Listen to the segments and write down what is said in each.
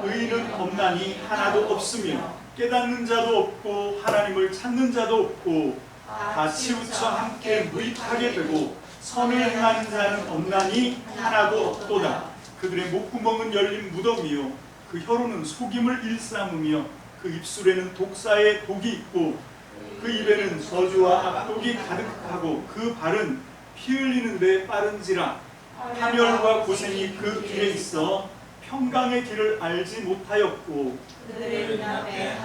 의인은 없나니 하나도 없으며 깨닫는 자도 없고 하나님을 찾는 자도 없고 다 치우쳐 함께 무익하게 되고 선을 행하는 자는 없나니 하나도 없도다. 그들의 목구멍은 열린 무덤이요 그 혀로는 속임을 일삼으며 그 입술에는 독사의 독이 있고 그 입에는 저주와 악독이 가득하고 그 발은 피 흘리는데 빠른지라. 파멸과 고생이 그 길에 있어 평강의 길을 알지 못하였고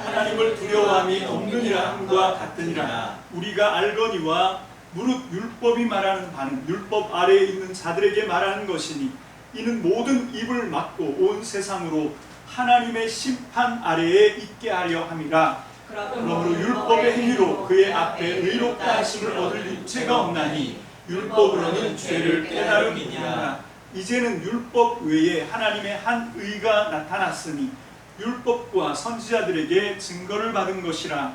하나님을 두려워함이 없느니라 함과 같으니라. 우리가 알거니와 무릇 율법이 말하는 바는 율법 아래에 있는 자들에게 말하는 것이니 이는 모든 입을 막고 온 세상으로 하나님의 심판 아래에 있게 하려 함이라. 그러므로 율법의 행위로 그의 앞에 의롭다 하심을 얻을 육체가 없나니 율법으로는 죄를 깨달음이니라. 이제는 율법 외에 하나님의 한 의가 나타났으니 율법과 선지자들에게 증거를 받은 것이라.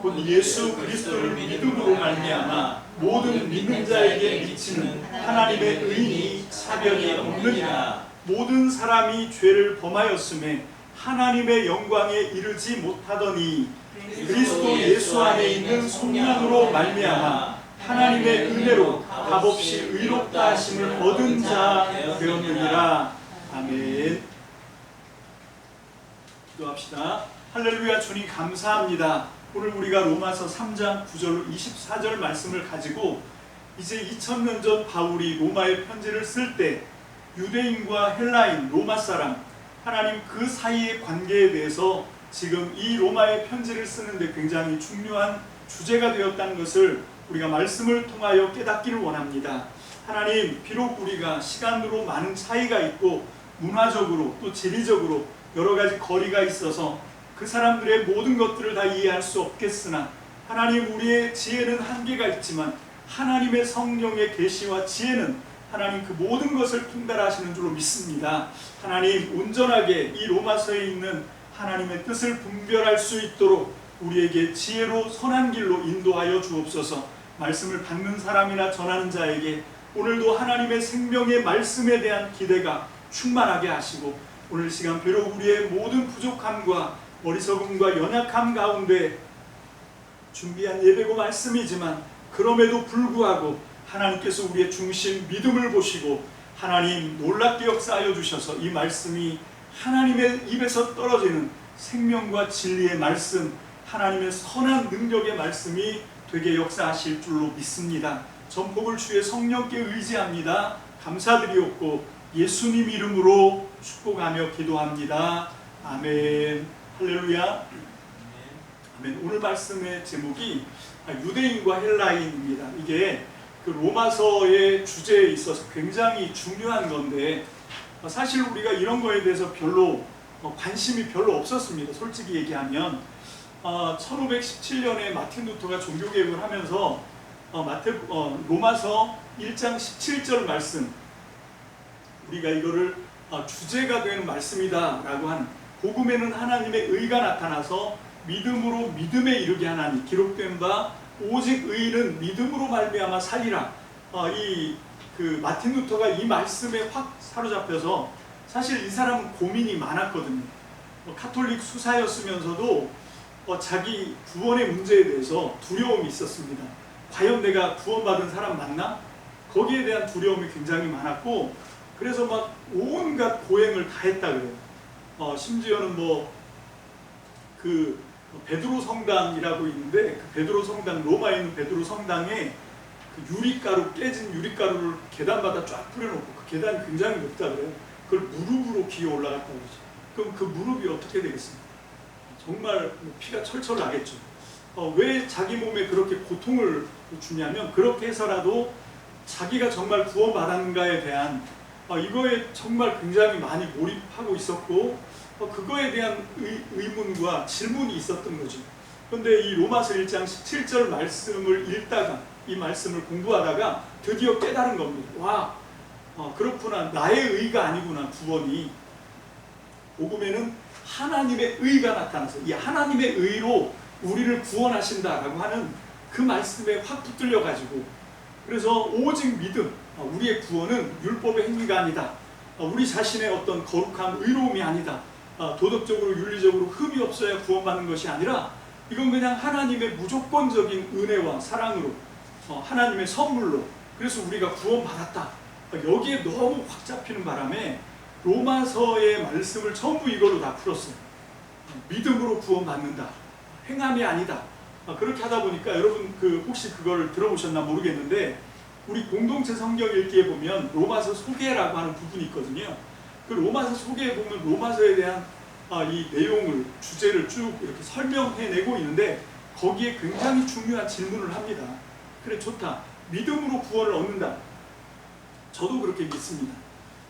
곧 예수 그리스도를 믿음으로 말미암아 모든 믿는 자에게 미치는 하나님의 의인이 차별이 없느니라. 모든 사람이 죄를 범하였음에 하나님의 영광에 이르지 못하더니 그리스도 예수 안에 있는 속량으로 말미암아 하나님의 은혜로 값없이 의롭다 하심을 얻은 자 되었느니라. 아멘. 기도합시다. 할렐루야. 주님 감사합니다. 오늘 우리가 로마서 3장 9절로 24절 말씀을 가지고 이제 2000년 전 바울이 로마의 편지를 쓸 때 유대인과 헬라인, 로마 사람, 하나님 그 사이의 관계에 대해서 지금 이 로마의 편지를 쓰는데 굉장히 중요한 주제가 되었다는 것을 우리가 말씀을 통하여 깨닫기를 원합니다. 하나님, 비록 우리가 시간으로 많은 차이가 있고 문화적으로 또 지리적으로 여러 가지 거리가 있어서 그 사람들의 모든 것들을 다 이해할 수 없겠으나 하나님, 우리의 지혜는 한계가 있지만 하나님의 성령의 계시와 지혜는 하나님 그 모든 것을 통달하시는 줄로 믿습니다. 하나님, 온전하게 이 로마서에 있는 하나님의 뜻을 분별할 수 있도록 우리에게 지혜로 선한 길로 인도하여 주옵소서. 말씀을 받는 사람이나 전하는 자에게 오늘도 하나님의 생명의 말씀에 대한 기대가 충만하게 하시고 오늘 시간 비록 우리의 모든 부족함과 어리석음과 연약함 가운데 준비한 예배고 말씀이지만 그럼에도 불구하고 하나님께서 우리의 중심 믿음을 보시고 하나님 놀랍게 역사하여 주셔서 이 말씀이 하나님의 입에서 떨어지는 생명과 진리의 말씀, 하나님의 선한 능력의 말씀이 되게 역사하실 줄로 믿습니다. 전복을 주의 성령께 의지합니다. 감사드리옵고 예수님 이름으로 축복하며 기도합니다. 아멘. 할렐루야. 아멘. 오늘 말씀의 제목이 유대인과 헬라인입니다. 이게 그 로마서의 주제에 있어서 굉장히 중요한 건데 사실 우리가 이런 거에 대해서 별로 관심이 별로 없었습니다. 솔직히 얘기하면 1517년에 마틴 루터가 종교개혁을 하면서 로마서 1장 17절 말씀, 우리가 이거를 주제가 되는 말씀이다 라고 하는, 복음에는 하나님의 의가 나타나서 믿음으로 믿음에 이르게 하나니 기록된 바 오직 의인은 믿음으로 말미암아 살리라. 그 마틴 루터가 이 말씀에 확 사로잡혀서 사실 이 사람은 고민이 많았거든요. 카톨릭 수사였으면서도 자기 구원의 문제에 대해서 두려움이 있었습니다. 과연 내가 구원받은 사람 맞나? 거기에 대한 두려움이 굉장히 많았고 그래서 막 온갖 고행을 다 했다 그래요. 심지어는 그 베드로 성당이라고 있는데 그 베드로 성당, 로마에 있는 베드로 성당에 그 유리가루, 깨진 유리가루를 계단마다 쫙 뿌려놓고 그 계단이 굉장히 높다 그래요. 그걸 무릎으로 기어 올라갔다고 그러죠. 그럼 그 무릎이 어떻게 되겠습니까? 정말 피가 철철 나겠죠. 왜 자기 몸에 그렇게 고통을 주냐면 그렇게 해서라도 자기가 정말 구원받았는가에 대한 이거에 정말 굉장히 많이 몰입하고 있었고 그거에 대한 의문과 질문이 있었던 거죠. 그런데 이 로마서 1장 17절 말씀을 읽다가 이 말씀을 공부하다가 드디어 깨달은 겁니다. 와, 그렇구나. 나의 의가 아니구나. 구원이. 복음에는 하나님의 의가 나타나서 이 하나님의 의로 우리를 구원하신다라고 하는 그 말씀에 확 붙들려가지고 그래서 오직 믿음, 우리의 구원은 율법의 행위가 아니다. 우리 자신의 어떤 거룩함, 의로움이 아니다. 도덕적으로 윤리적으로 흠이 없어야 구원받는 것이 아니라 이건 그냥 하나님의 무조건적인 은혜와 사랑으로 하나님의 선물로 그래서 우리가 구원받았다. 여기에 너무 확 잡히는 바람에 로마서의 말씀을 전부 이걸로 다 풀었어요. 믿음으로 구원받는다. 행함이 아니다. 그렇게 하다 보니까 여러분 혹시 그걸 들어보셨나 모르겠는데 우리 공동체 성경 읽기에 보면 로마서 소개라고 하는 부분이 있거든요. 그 로마서 소개에 보면 로마서에 대한 이 내용을 주제를 쭉 이렇게 설명해내고 있는데 거기에 굉장히 중요한 질문을 합니다. 그래 좋다. 믿음으로 구원을 얻는다. 저도 그렇게 믿습니다.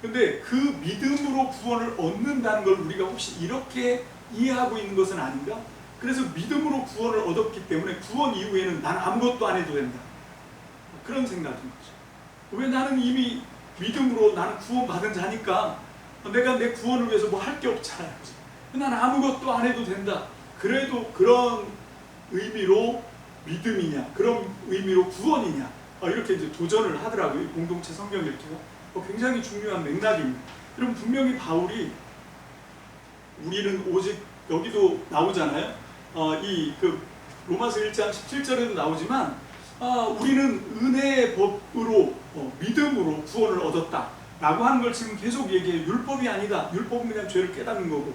근데 그 믿음으로 구원을 얻는다는 걸 우리가 혹시 이렇게 이해하고 있는 것은 아닌가? 그래서 믿음으로 구원을 얻었기 때문에 구원 이후에는 난 아무것도 안 해도 된다. 그런 생각인 거죠. 왜 나는 이미 믿음으로 나는 구원받은 자니까 내가 내 구원을 위해서 뭐 할 게 없잖아요. 나는 아무것도 안 해도 된다. 그래도 그런 의미로 믿음이냐, 그런 의미로 구원이냐, 이렇게 이제 도전을 하더라고요. 공동체 성경 읽기가 굉장히 중요한 맥락입니다. 여러분 분명히 바울이 우리는 오직 여기도 나오잖아요. 로마서 1장 17절에도 나오지만 우리는 은혜의 법으로 믿음으로 구원을 얻었다 라고 하는 걸 지금 계속 얘기해요. 율법이 아니다. 율법은 그냥 죄를 깨닫는 거고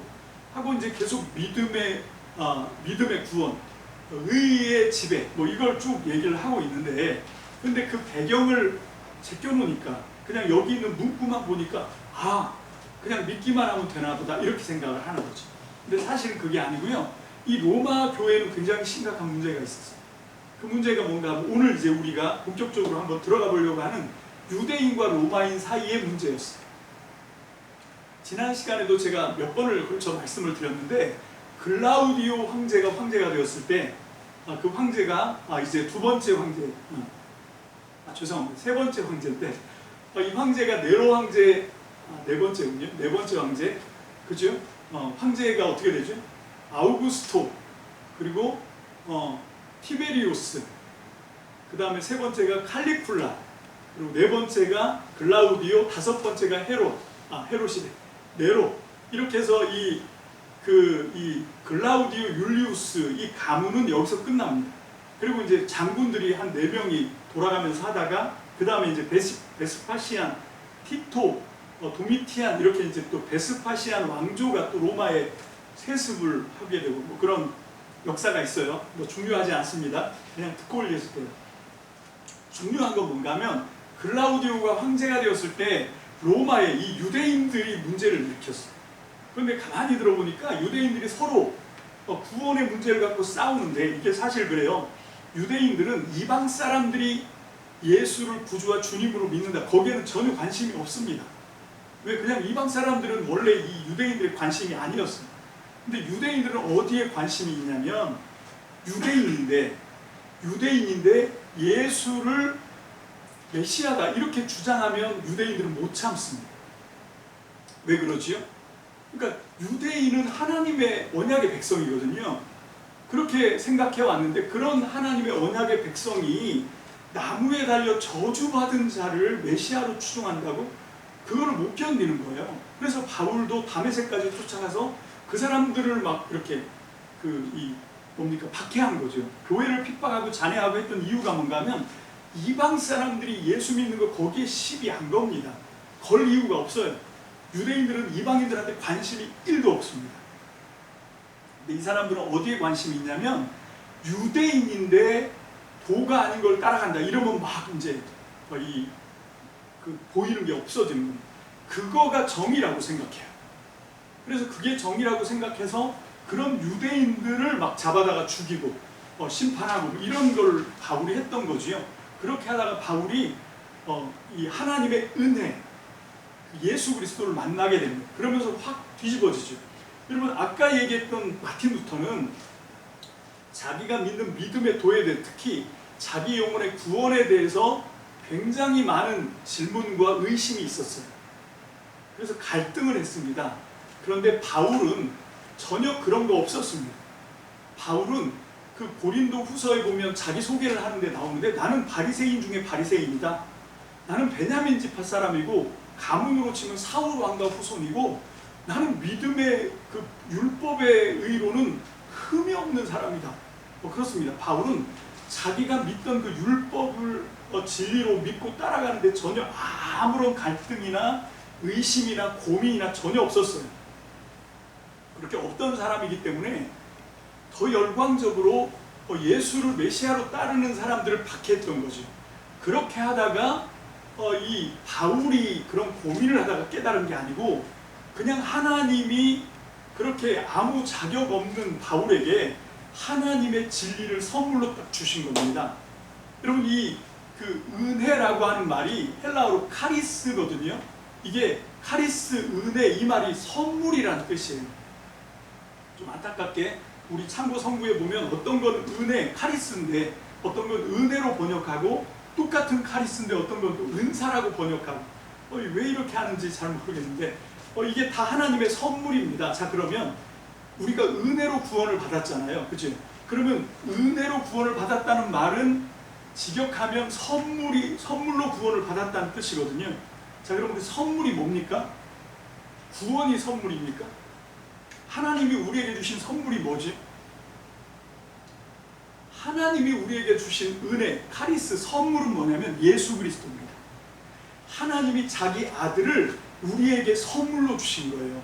하고 이제 계속 믿음의 구원, 의의 지배 이걸 쭉 얘기를 하고 있는데 근데 그 배경을 제껴놓으니까 그냥 여기 있는 문구만 보니까 그냥 믿기만 하면 되나 보다 이렇게 생각을 하는 거죠. 근데 사실은 그게 아니고요. 이 로마 교회는 굉장히 심각한 문제가 있었어요. 그 문제가 뭔가 하면 오늘 이제 우리가 본격적으로 한번 들어가 보려고 하는 유대인과 로마인 사이의 문제였어요. 지난 시간에도 제가 몇 번을 걸쳐 말씀을 드렸는데 글라우디오 황제가 되었을 때 그 황제가 이제 두 번째 황제 죄송합니다. 세 번째 황제인데 이 황제가 네로 황제 네 번째군요. 네 번째 황제 그죠? 황제가 어떻게 되죠? 아우구스토 그리고 티베리우스 그 다음에 세 번째가 칼리쿨라 그리고 네 번째가 글라우디오 다섯 번째가 헤롯이래 네로 이렇게 해서 이 글라우디오 율리우스 이 가문은 여기서 끝납니다. 그리고 이제 장군들이 한 4명이 돌아가면서 하다가 그 다음에 이제 베스파시안, 티토, 도미티안 이렇게 이제 또 베스파시안 왕조가 또 로마에 세습을 하게 되고 그런 역사가 있어요. 중요하지 않습니다. 그냥 듣고 올렸을 때요. 중요한 건 뭔가 하면 글라우디오가 황제가 되었을 때 로마에 이 유대인들이 문제를 일으켰어요. 그런데 가만히 들어보니까 유대인들이 서로 구원의 문제를 갖고 싸우는데 이게 사실 그래요. 유대인들은 이방 사람들이 예수를 구주와 주님으로 믿는다. 거기에는 전혀 관심이 없습니다. 왜? 그냥 이방 사람들은 원래 이 유대인들의 관심이 아니었어요. 근데 유대인들은 어디에 관심이 있냐면 유대인인데 예수를 메시아다 이렇게 주장하면 유대인들은 못 참습니다. 왜 그러지요? 그러니까 유대인은 하나님의 언약의 백성이거든요. 그렇게 생각해 왔는데 그런 하나님의 언약의 백성이 나무에 달려 저주받은 자를 메시아로 추종한다고? 그거를 못 견디는 거예요. 그래서 바울도 다메섹까지 쫓아가서 그 사람들을 막 이렇게 박해한 거죠. 교회를 핍박하고 잔해하고 했던 이유가 뭔가 하면 이방 사람들이 예수 믿는 거 거기에 시비 안 겁니다. 걸 이유가 없어요. 유대인들은 이방인들한테 관심이 1도 없습니다. 근데 이 사람들은 어디에 관심이 있냐면 유대인인데 도가 아닌 걸 따라간다 이러면 막 이제 거의 보이는 게 없어지는 겁니다. 그거가 정의라고 생각해요. 그래서 그게 정의라고 생각해서 그런 유대인들을 막 잡아다가 죽이고 심판하고 이런 걸 바울이 했던 거지요. 그렇게 하다가 바울이 이 하나님의 은혜 예수 그리스도를 만나게 됩니다. 그러면서 확 뒤집어지죠. 여러분 아까 얘기했던 마틴 루터는 자기가 믿는 믿음의 도에 대해 특히 자기 영혼의 구원에 대해서 굉장히 많은 질문과 의심이 있었어요. 그래서 갈등을 했습니다. 그런데 바울은 전혀 그런 거 없었습니다. 바울은 그 고린도 후서에 보면 자기 소개를 하는데 나오는데 나는 바리새인 중에 바리새인이다. 나는 베냐민 지파 사람이고 가문으로 치면 사울 왕가 후손이고 나는 믿음의 그 율법의 의로는 흠이 없는 사람이다. 그렇습니다. 바울은 자기가 믿던 그 율법을 진리로 믿고 따라가는데 전혀 아무런 갈등이나 의심이나 고민이나 전혀 없었어요. 그렇게 없던 사람이기 때문에 더 열광적으로 예수를 메시아로 따르는 사람들을 박해했던 거죠. 그렇게 하다가 이 바울이 그런 고민을 하다가 깨달은 게 아니고 그냥 하나님이 그렇게 아무 자격 없는 바울에게 하나님의 진리를 선물로 딱 주신 겁니다. 여러분, 이 그 은혜라고 하는 말이 헬라어로 카리스거든요. 이게 카리스, 은혜, 이 말이 선물이라는 뜻이에요. 좀 안타깝게 우리 참고 성구에 보면 어떤 건 은혜, 카리스인데 어떤 건 은혜로 번역하고 똑같은 카리스인데 어떤 건 또 은사라고 번역하고 왜 이렇게 하는지 잘 모르겠는데 이게 다 하나님의 선물입니다. 자, 그러면 우리가 은혜로 구원을 받았잖아요. 그치? 그러면 은혜로 구원을 받았다는 말은 직역하면 선물로 구원을 받았다는 뜻이거든요. 자, 그럼 그 선물이 뭡니까? 구원이 선물입니까? 하나님이 우리에게 주신 선물이 뭐지? 하나님이 우리에게 주신 은혜, 카리스, 선물은 뭐냐면 예수 그리스도입니다. 하나님이 자기 아들을 우리에게 선물로 주신 거예요.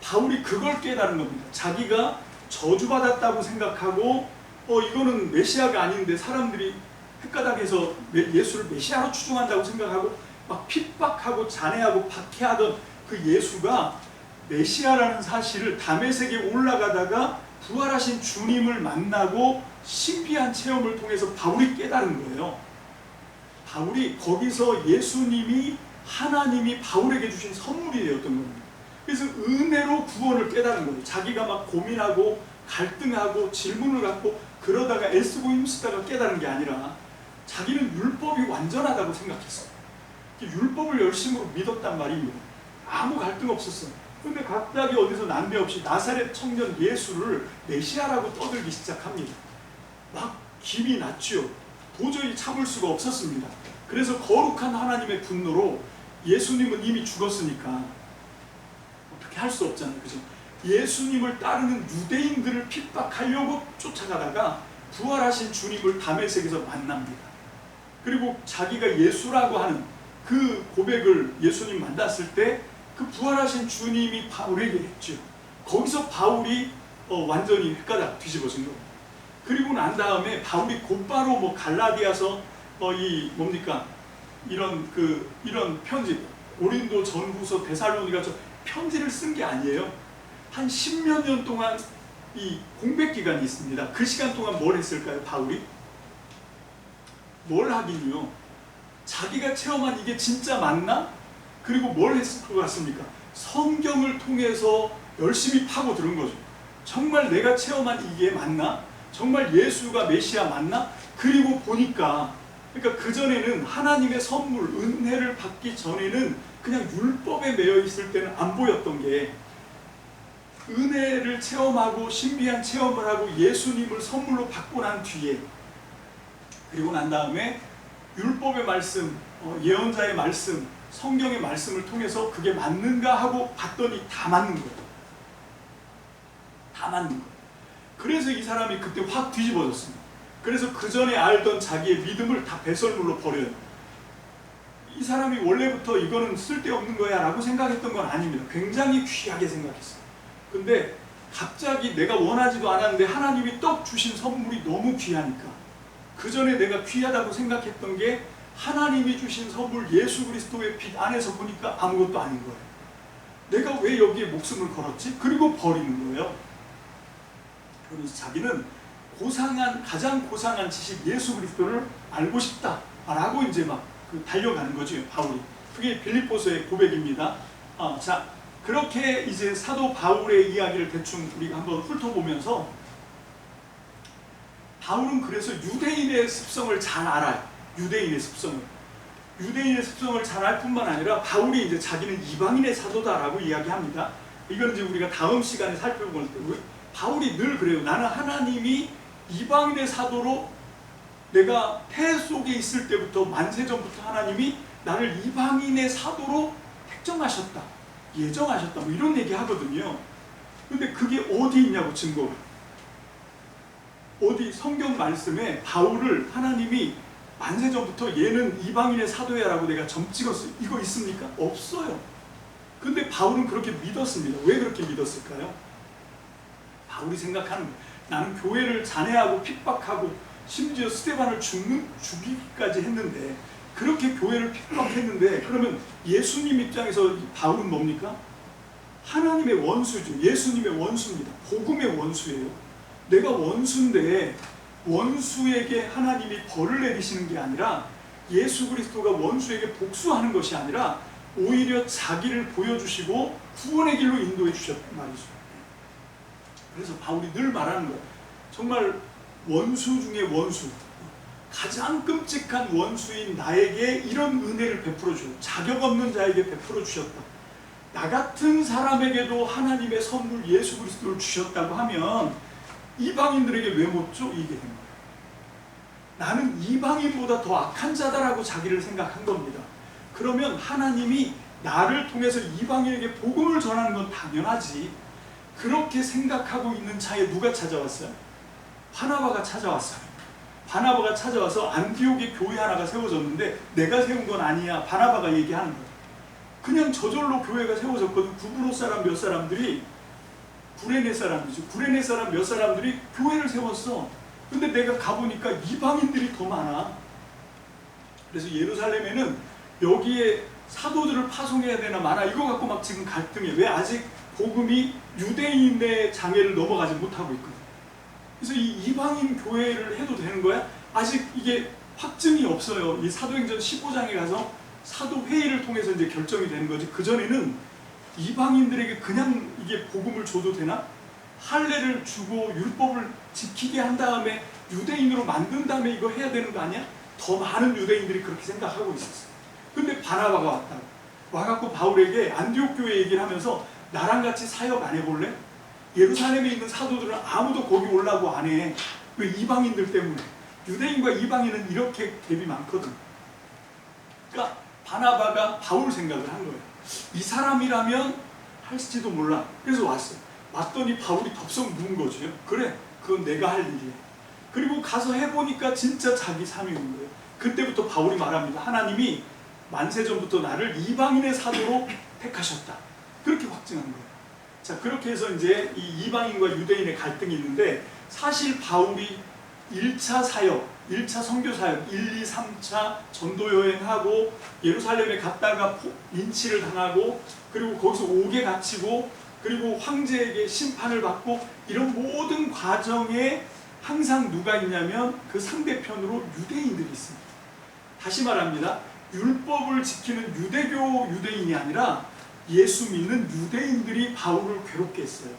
바울이 그걸 깨달은 겁니다. 자기가 저주받았다고 생각하고 이거는 메시아가 아닌데 사람들이 헷가닥해서 예수를 메시아로 추종한다고 생각하고 막 핍박하고 잔해하고 박해하던 그 예수가 메시아라는 사실을 다메섹에 올라가다가 부활하신 주님을 만나고 신비한 체험을 통해서 바울이 깨달은 거예요. 바울이 거기서 예수님이 하나님이 바울에게 주신 선물이 되었던 겁니다. 그래서 은혜로 구원을 깨달은 거예요. 자기가 막 고민하고 갈등하고 질문을 갖고 그러다가 애쓰고 힘쓰다가 깨달은 게 아니라 자기는 율법이 완전하다고 생각했어요. 율법을 열심으로 믿었단 말입니다. 아무 갈등 없었어요. 근데 갑자기 어디서 난데없이 나사렛 청년 예수를 메시아라고 떠들기 시작합니다. 막 김이 났죠. 도저히 참을 수가 없었습니다. 그래서 거룩한 하나님의 분노로 예수님은 이미 죽었으니까 어떻게 할 수 없잖아요. 그죠? 예수님을 따르는 유대인들을 핍박하려고 쫓아가다가 부활하신 주님을 다메섹에서 만납니다. 그리고 자기가 예수라고 하는 그 고백을 예수님 만났을 때 그 부활하신 주님이 바울에게 했죠. 거기서 바울이 완전히 헷가닥 뒤집어진 겁니다. 그리고 난 다음에 바울이 곧바로 갈라디아서 이런 편지, 고린도 전후서 데살로니가서 편지를 쓴 게 아니에요. 한 10몇 년 동안 이 공백 기간이 있습니다. 그 시간 동안 뭘 했을까요, 바울이? 뭘 하긴요. 자기가 체험한 이게 진짜 맞나? 그리고 뭘 했을 것 같습니까? 성경을 통해서 열심히 파고드는 거죠. 정말 내가 체험한 이게 맞나? 정말 예수가 메시아 맞나? 그리고 보니까, 그러니까 그전에는 하나님의 선물, 은혜를 받기 전에는 그냥 율법에 매여 있을 때는 안 보였던 게 은혜를 체험하고 신비한 체험을 하고 예수님을 선물로 받고 난 뒤에, 그리고 난 다음에 율법의 말씀, 예언자의 말씀, 성경의 말씀을 통해서 그게 맞는가 하고 봤더니 다 맞는 거예요. 다 맞는 거예요. 그래서 이 사람이 그때 확 뒤집어졌습니다. 그래서 그 전에 알던 자기의 믿음을 다 배설물로 버려요. 이 사람이 원래부터 이거는 쓸데없는 거야 라고 생각했던 건 아닙니다. 굉장히 귀하게 생각했어요. 근데 갑자기 내가 원하지도 않았는데 하나님이 떡 주신 선물이 너무 귀하니까, 그 전에 내가 귀하다고 생각했던 게 하나님이 주신 선물 예수 그리스도의 빛 안에서 보니까 아무것도 아닌 거예요. 내가 왜 여기에 목숨을 걸었지? 그리고 버리는 거예요. 그래서 자기는 가장 고상한 지식 예수 그리스도를 알고 싶다라고 이제 달려가는 거죠, 바울이. 그게 빌립보서의 고백입니다. 자, 그렇게 이제 사도 바울의 이야기를 대충 우리가 한번 훑어보면서, 바울은 그래서 유대인의 습성을 잘 알아요. 유대인의 습성을 잘 알 뿐만 아니라 바울이 이제 자기는 이방인의 사도다라고 이야기합니다. 이건 이제 우리가 다음 시간에 살펴볼 때 바울이 늘 그래요. 나는 하나님이 이방인의 사도로, 내가 태 속에 있을 때부터 만세전부터 하나님이 나를 이방인의 사도로 택정하셨다. 예정하셨다 뭐 이런 얘기 하거든요. 근데 그게 어디 있냐고 증거가. 어디 성경 말씀에 바울을 하나님이 만세전부터 얘는 이방인의 사도야 라고 내가 점 찍었어요. 이거 있습니까? 없어요. 근데 바울은 그렇게 믿었습니다. 왜 그렇게 믿었을까요? 바울이 생각하는 거예요. 나는 교회를 잔해하고 핍박하고 심지어 스데반을 죽이기까지 했는데, 그렇게 교회를 핍박했는데, 그러면 예수님 입장에서 바울은 뭡니까? 하나님의 원수죠. 예수님의 원수입니다. 복음의 원수예요. 내가 원수인데 원수에게 하나님이 벌을 내리시는 게 아니라, 예수 그리스도가 원수에게 복수하는 것이 아니라 오히려 자기를 보여주시고 구원의 길로 인도해 주셨단 말이죠. 그래서 바울이 늘 말하는 거예요. 정말 원수 중에 원수, 가장 끔찍한 원수인 나에게 이런 은혜를 베풀어 주셨다. 자격 없는 자에게 베풀어 주셨다. 나 같은 사람에게도 하나님의 선물 예수 그리스도를 주셨다고 하면 이방인들에게 왜 못 줘? 이게 된 거예요. 나는 이방인보다 더 악한 자다라고 자기를 생각한 겁니다. 그러면 하나님이 나를 통해서 이방인에게 복음을 전하는 건 당연하지. 그렇게 생각하고 있는 차에 누가 찾아왔어요? 바나바가 찾아왔어요. 바나바가 찾아와서 안디옥에 교회 하나가 세워졌는데, 내가 세운 건 아니야. 바나바가 얘기하는 거예요. 그냥 저절로 교회가 세워졌거든. 구브로 사람 몇 사람들이, 구레네 사람이죠. 구레네 사람 몇 사람들이 교회를 세웠어. 근데 내가 가보니까 이방인들이 더 많아. 그래서 예루살렘에는 여기에 사도들을 파송해야 되나 마나 이거 갖고 막 지금 갈등이에요. 왜? 아직 복음이 유대인의 장애를 넘어가지 못하고 있거든. 그래서 이 이방인 교회를 해도 되는 거야? 아직 이게 확증이 없어요. 이 사도행전 15장에 가서 사도회의를 통해서 이제 결정이 되는 거지. 그전에는 이방인들에게 그냥 이게 복음을 줘도 되나? 할례를 주고 율법을 지키게 한 다음에 유대인으로 만든 다음에 이거 해야 되는 거 아니야? 더 많은 유대인들이 그렇게 생각하고 있었어요. 근데 바나바가 왔다고. 와갖고 바울에게 안디옥 교회 얘기를 하면서 나랑 같이 사역 안 해볼래? 예루살렘에 있는 사도들은 아무도 거기 오려고 안 해. 왜? 이방인들 때문에. 유대인과 이방인은 이렇게 갭이 많거든. 그러니까 바나바가 바울 생각을 한 거예요. 이 사람이라면 할지도 몰라. 그래서 왔어요. 왔더니 바울이 덥석 누운 거죠. 그래, 그건 내가 할 일이야. 그리고 가서 해보니까 진짜 자기 사명인 거예요. 그때부터 바울이 말합니다. 하나님이 만세전부터 나를 이방인의 사도로 택하셨다. 그렇게 확증한 거예요. 자, 그렇게 해서 이제 이 이방인과 유대인의 갈등이 있는데, 사실 바울이 1차 사역, 1차 선교 사역, 1, 2, 3차 전도 여행하고 예루살렘에 갔다가 인치를 당하고, 그리고 거기서 옥에 갇히고, 그리고 황제에게 심판을 받고, 이런 모든 과정에 항상 누가 있냐면 그 상대편으로 유대인들이 있습니다. 다시 말합니다. 율법을 지키는 유대교 유대인이 아니라 예수 믿는 유대인들이 바울을 괴롭게 했어요.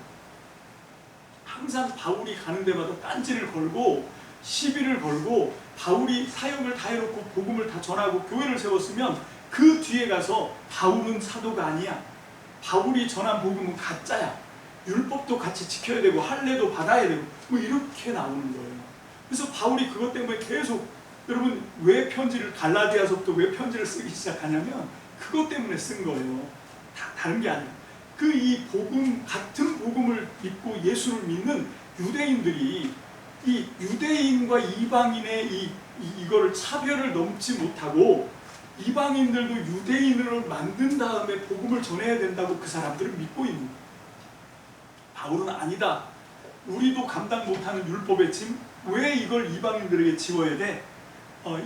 항상 바울이 가는 데마다 딴지를 걸고 시비를 걸고, 바울이 사역을 다 해놓고 복음을 다 전하고 교회를 세웠으면 그 뒤에 가서 바울은 사도가 아니야, 바울이 전한 복음은 가짜야, 율법도 같이 지켜야 되고 할례도 받아야 되고 뭐 이렇게 나오는 거예요. 그래서 바울이 그것 때문에 계속, 여러분 왜 편지를, 갈라디아서부터 왜 편지를 쓰기 시작하냐면 그것 때문에 쓴 거예요. 다른 게 아니에요. 그 이 복음, 같은 복음을 믿고 예수를 믿는 유대인들이 이 유대인과 이방인의 이거를 차별을 넘지 못하고, 이방인들도 유대인으로 만든 다음에 복음을 전해야 된다고 그 사람들은 믿고 있는 거예요. 바울은 아니다. 우리도 감당 못하는 율법의 짐, 왜 이걸 이방인들에게 지워야 돼?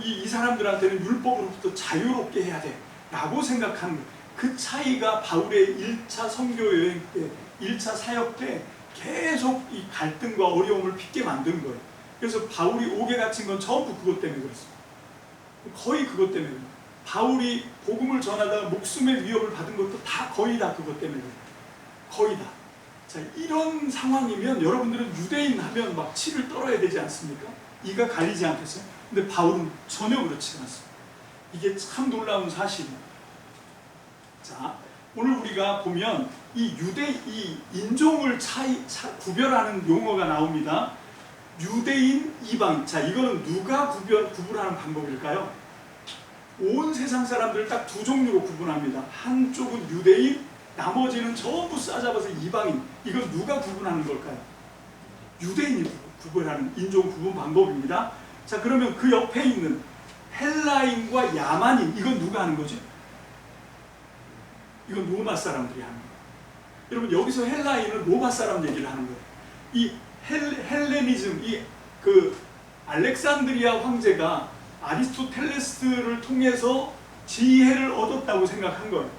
이 사람들한테는 율법으로부터 자유롭게 해야 돼 라고 생각하는 거예요. 그 차이가 바울의 1차 선교 여행 때, 1차 사역 때 계속 이 갈등과 어려움을 빚게 만든 거예요. 그래서 바울이 옥에 갇힌 건 전부 그것 때문에 그랬어요. 거의 그것 때문에. 바울이 복음을 전하다가 목숨의 위협을 받은 것도 다 거의 다 그것 때문에 그래요. 거의 다. 자, 이런 상황이면 여러분들은 유대인 하면 막 치를 떨어야 되지 않습니까? 이가 갈리지 않겠어요? 근데 바울은 전혀 그렇지 않습니다. 이게 참 놀라운 사실이에요. 자, 오늘 우리가 보면 이 인종을 구별하는 용어가 나옵니다. 유대인, 이방인. 자, 이거는 누가 구분하는 방법일까요? 온 세상 사람들을 딱 두 종류로 구분합니다. 한쪽은 유대인, 나머지는 전부 싸잡아서 이방인. 이건 누가 구분하는 걸까요? 유대인이 구분하는 인종 구분 방법입니다. 자, 그러면 그 옆에 있는 헬라인과 야만인, 이건 누가 하는 거죠? 이건 로마 사람들이 하는 거예요. 여러분, 여기서 헬라인은 로마 사람 얘기를 하는 거예요. 이 헬레니즘, 그 알렉산드리아 황제가 아리스토텔레스를 통해서 지혜를 얻었다고 생각한 거예요.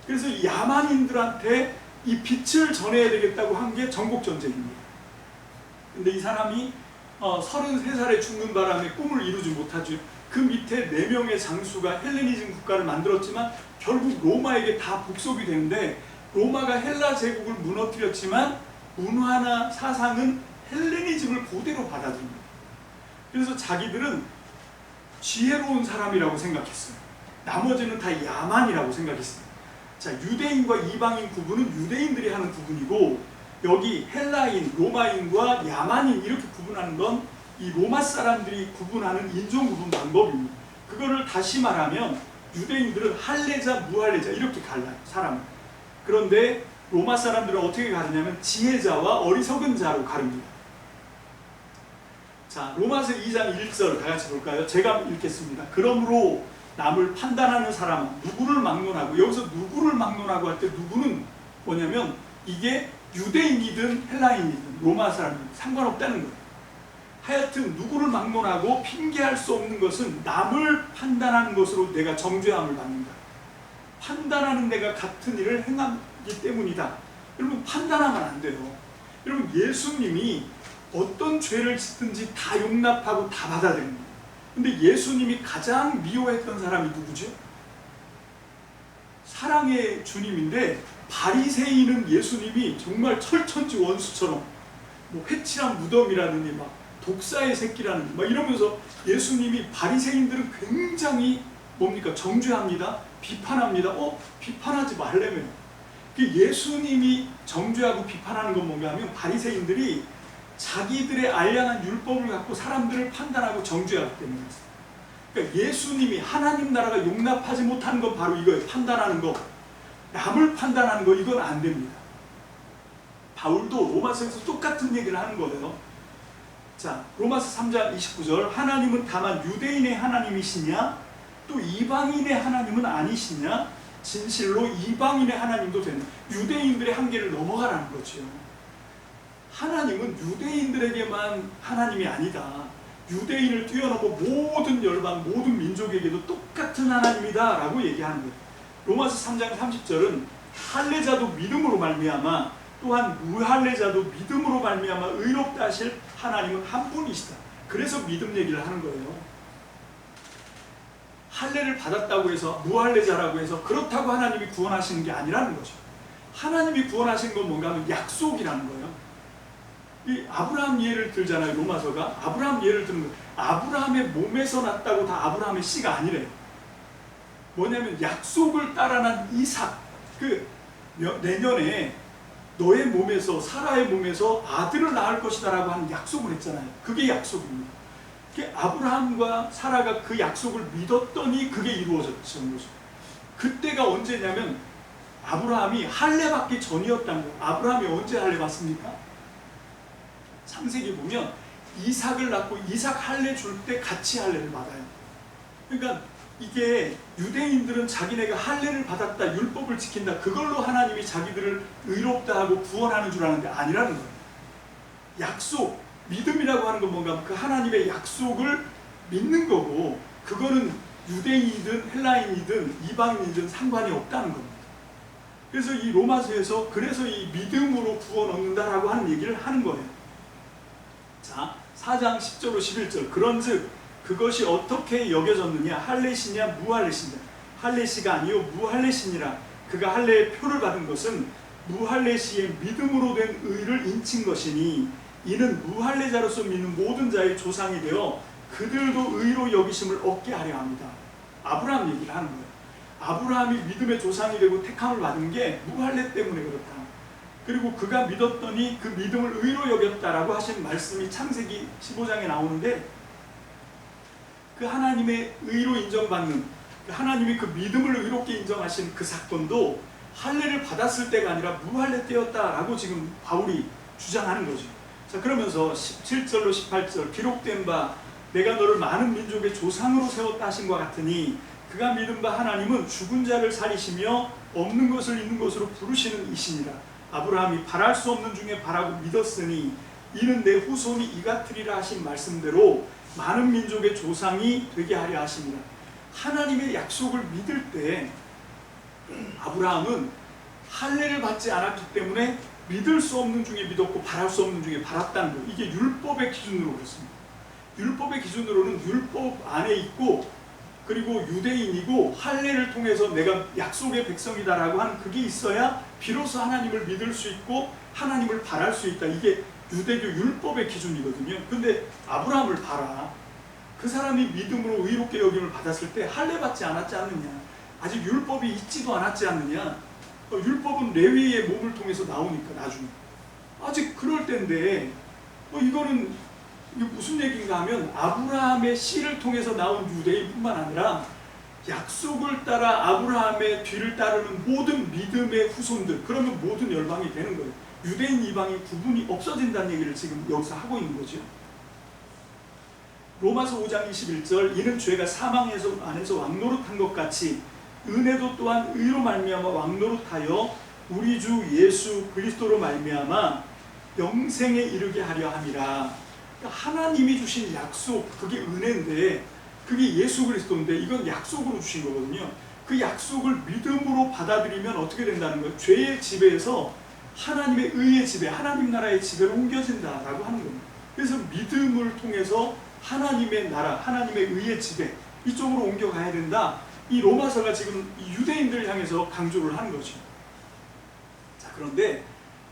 그래서 이 야만인들한테 이 빛을 전해야 되겠다고 한 게 전국전쟁입니다. 근데 이 사람이 33살에 죽는 바람에 꿈을 이루지 못하죠. 그 밑에 4명의 장수가 헬레니즘 국가를 만들었지만 결국 로마에게 다 복속이 되는데, 로마가 헬라 제국을 무너뜨렸지만 문화나 사상은 헬레니즘을 그대로 받아들입니다. 그래서 자기들은 지혜로운 사람이라고 생각했어요. 나머지는 다 야만이라고 생각했어요. 자, 유대인과 이방인 구분은 유대인들이 하는 구분이고, 여기 헬라인, 로마인과 야만인 이렇게 구분하는 건 이 로마 사람들이 구분하는 인종 구분 방법입니다. 그거를 다시 말하면 유대인들은 할례자, 무할례자 이렇게 갈라요, 사람을. 그런데 로마 사람들은 어떻게 가르냐면 지혜자와 어리석은 자로 가릅니다. 자, 로마서 2장 1절 다 같이 볼까요? 제가 읽겠습니다. 그러므로 남을 판단하는 사람은 누구를 막론하고, 여기서 누구를 막론하고 할 때 누구는 뭐냐면 이게 유대인이든 헬라인이든 로마 사람이든 상관없다는 거예요. 하여튼 누구를 막론하고 핑계할 수 없는 것은 남을 판단하는 것으로 내가 정죄함을 받는다. 판단하는 내가 같은 일을 행하기 때문이다. 여러분, 판단하면 안 돼요. 여러분, 예수님이 어떤 죄를 짓든지 다 용납하고 다 받아들입니다. 근데 예수님이 가장 미워했던 사람이 누구죠? 사랑의 주님인데 바리새인은 예수님이 정말 철천지 원수처럼 뭐 회칠한 무덤이라느니 막 독사의 새끼라느니 막 이러면서 예수님이 바리새인들은 굉장히 뭡니까? 정죄합니다. 비판합니다. 비판하지 말래며. 예수님이 정죄하고 비판하는 건 뭔가 하면 바리새인들이 자기들의 알량한 율법을 갖고 사람들을 판단하고 정죄하기 때문이었어요. 그러니까 예수님이 하나님 나라가 용납하지 못하는 건 바로 이거예요. 판단하는 거. 남을 판단하는 거, 이건 안 됩니다. 바울도 로마서에서 똑같은 얘기를 하는 거예요. 자, 로마서 3장 29절 하나님은 다만 유대인의 하나님이시냐? 또 이방인의 하나님은 아니시냐? 진실로 이방인의 하나님도 되는, 유대인들의 한계를 넘어가라는 거죠. 하나님은 유대인들에게만 하나님이 아니다. 유대인을 뛰어넘어 모든 열방, 모든 민족에게도 똑같은 하나님이다 라고 얘기하는 거예요. 로마서 3장 30절은 할례자도 믿음으로 말미암아 또한 무할례자도 믿음으로 말미암아 의롭다 하실 하나님은 한 분이시다. 그래서 믿음 얘기를 하는 거예요. 할례를 받았다고 해서 무할례자라고 해서 그렇다고 하나님이 구원하시는 게 아니라는 거죠. 하나님이 구원하신 건 뭔가 하면 약속이라는 거예요. 이 아브라함 예를 들잖아요. 로마서가 아브라함 예를 드는 거예요. 아브라함의 몸에서 났다고 다 아브라함의 씨가 아니래요. 뭐냐면 약속을 따라난 이삭, 내년에 너의 몸에서, 사라의 몸에서 아들을 낳을 것이다 라고 하는 약속을 했잖아요. 그게 약속입니다. 아브라함과 사라가 그 약속을 믿었더니 그게 이루어졌던 거죠. 그때가 언제냐면 아브라함이 할례 받기 전이었다는 거예요. 아브라함이 언제 할례 받습니까? 창세기 보면 이삭을 낳고 이삭 할례 줄 때 같이 할례를 받아요. 그러니까 이게 유대인들은 자기네가 할례를 받았다, 율법을 지킨다, 그걸로 하나님이 자기들을 의롭다 하고 구원하는 줄 아는데 아니라는 거예요. 약속, 믿음이라고 하는 건 뭔가 그 하나님의 약속을 믿는 거고, 그거는 유대인이든 헬라인이든 이방인이든 상관이 없다는 겁니다. 그래서 이 로마서에서 그래서 이 믿음으로 구원 얻는다라고 하는 얘기를 하는 거예요. 자, 4장 10절로 11절 그런즉 그것이 어떻게 여겨졌느냐? 할례시냐 무할례시냐? 할례시가 아니요 무할례시니라. 그가 할례의 표를 받은 것은 무할례시의 믿음으로 된 의를 인친 것이니 이는 무할례자로서 믿는 모든 자의 조상이 되어 그들도 의로 여기심을 얻게 하려 합니다. 아브라함 얘기를 하는 거예요. 아브라함이 믿음의 조상이 되고 택함을 받은 게 무할례 때문에 그렇다. 그리고 그가 믿었더니 그 믿음을 의로 여겼다라고 하신 말씀이 창세기 15장에 나오는데, 그 하나님의 의로 인정받는, 하나님이 그 믿음을 의롭게 인정하신 그 사건도 할례를 받았을 때가 아니라 무할례 때였다라고 지금 바울이 주장하는 거죠. 자, 그러면서 17절로 18절 기록된 바 내가 너를 많은 민족의 조상으로 세웠다 하신 것 같으니 그가 믿은 바 하나님은 죽은 자를 살리시며 없는 것을 있는 것으로 부르시는 이시니라. 아브라함이 바랄 수 없는 중에 바라고 믿었으니 이는 내 후손이 이같으리라 하신 말씀대로 많은 민족의 조상이 되게 하려 하십니다. 하나님의 약속을 믿을 때 아브라함은 할례를 받지 않았기 때문에 믿을 수 없는 중에 믿었고 바랄 수 없는 중에 바랐다는 거. 이게 율법의 기준으로 그렇습니다. 율법의 기준으로는 율법 안에 있고 그리고 유대인이고 할례를 통해서 내가 약속의 백성이다라고 하는 그게 있어야 비로소 하나님을 믿을 수 있고 하나님을 바랄 수 있다. 이게 유대교 율법의 기준이거든요. 근데 아브라함을 봐라. 그 사람이 믿음으로 의롭게 여김을 받았을 때 할례 받지 않았지 않느냐. 아직 율법이 있지도 않았지 않느냐. 율법은 레위의 몸을 통해서 나오니까 나중에. 아직 그럴 때인데 이거는 이게 무슨 얘기인가 하면 아브라함의 씨를 통해서 나온 유대인뿐만 아니라 약속을 따라 아브라함의 뒤를 따르는 모든 믿음의 후손들, 그러면 모든 열방이 되는 거예요. 유대인 이방인 구분이 없어진다는 얘기를 지금 여기서 하고 있는 거죠. 로마서 5장 21절 이는 죄가 사망 안에서 왕노릇한 것 같이 은혜도 또한 의로 말미암아 왕노릇하여 우리 주 예수 그리스도로 말미암아 영생에 이르게 하려 함이라. 하나님이 주신 약속, 그게 은혜인데 그게 예수 그리스도인데 이건 약속으로 주신 거거든요. 그 약속을 믿음으로 받아들이면 어떻게 된다는 거예요? 죄의 지배에서 하나님의 의의 지배, 하나님 나라의 지배로 옮겨진다라고 하는 겁니다. 그래서 믿음을 통해서 하나님의 나라, 하나님의 의의 지배 이쪽으로 옮겨가야 된다. 이 로마서가 지금 유대인들을 향해서 강조를 하는 거죠. 자, 그런데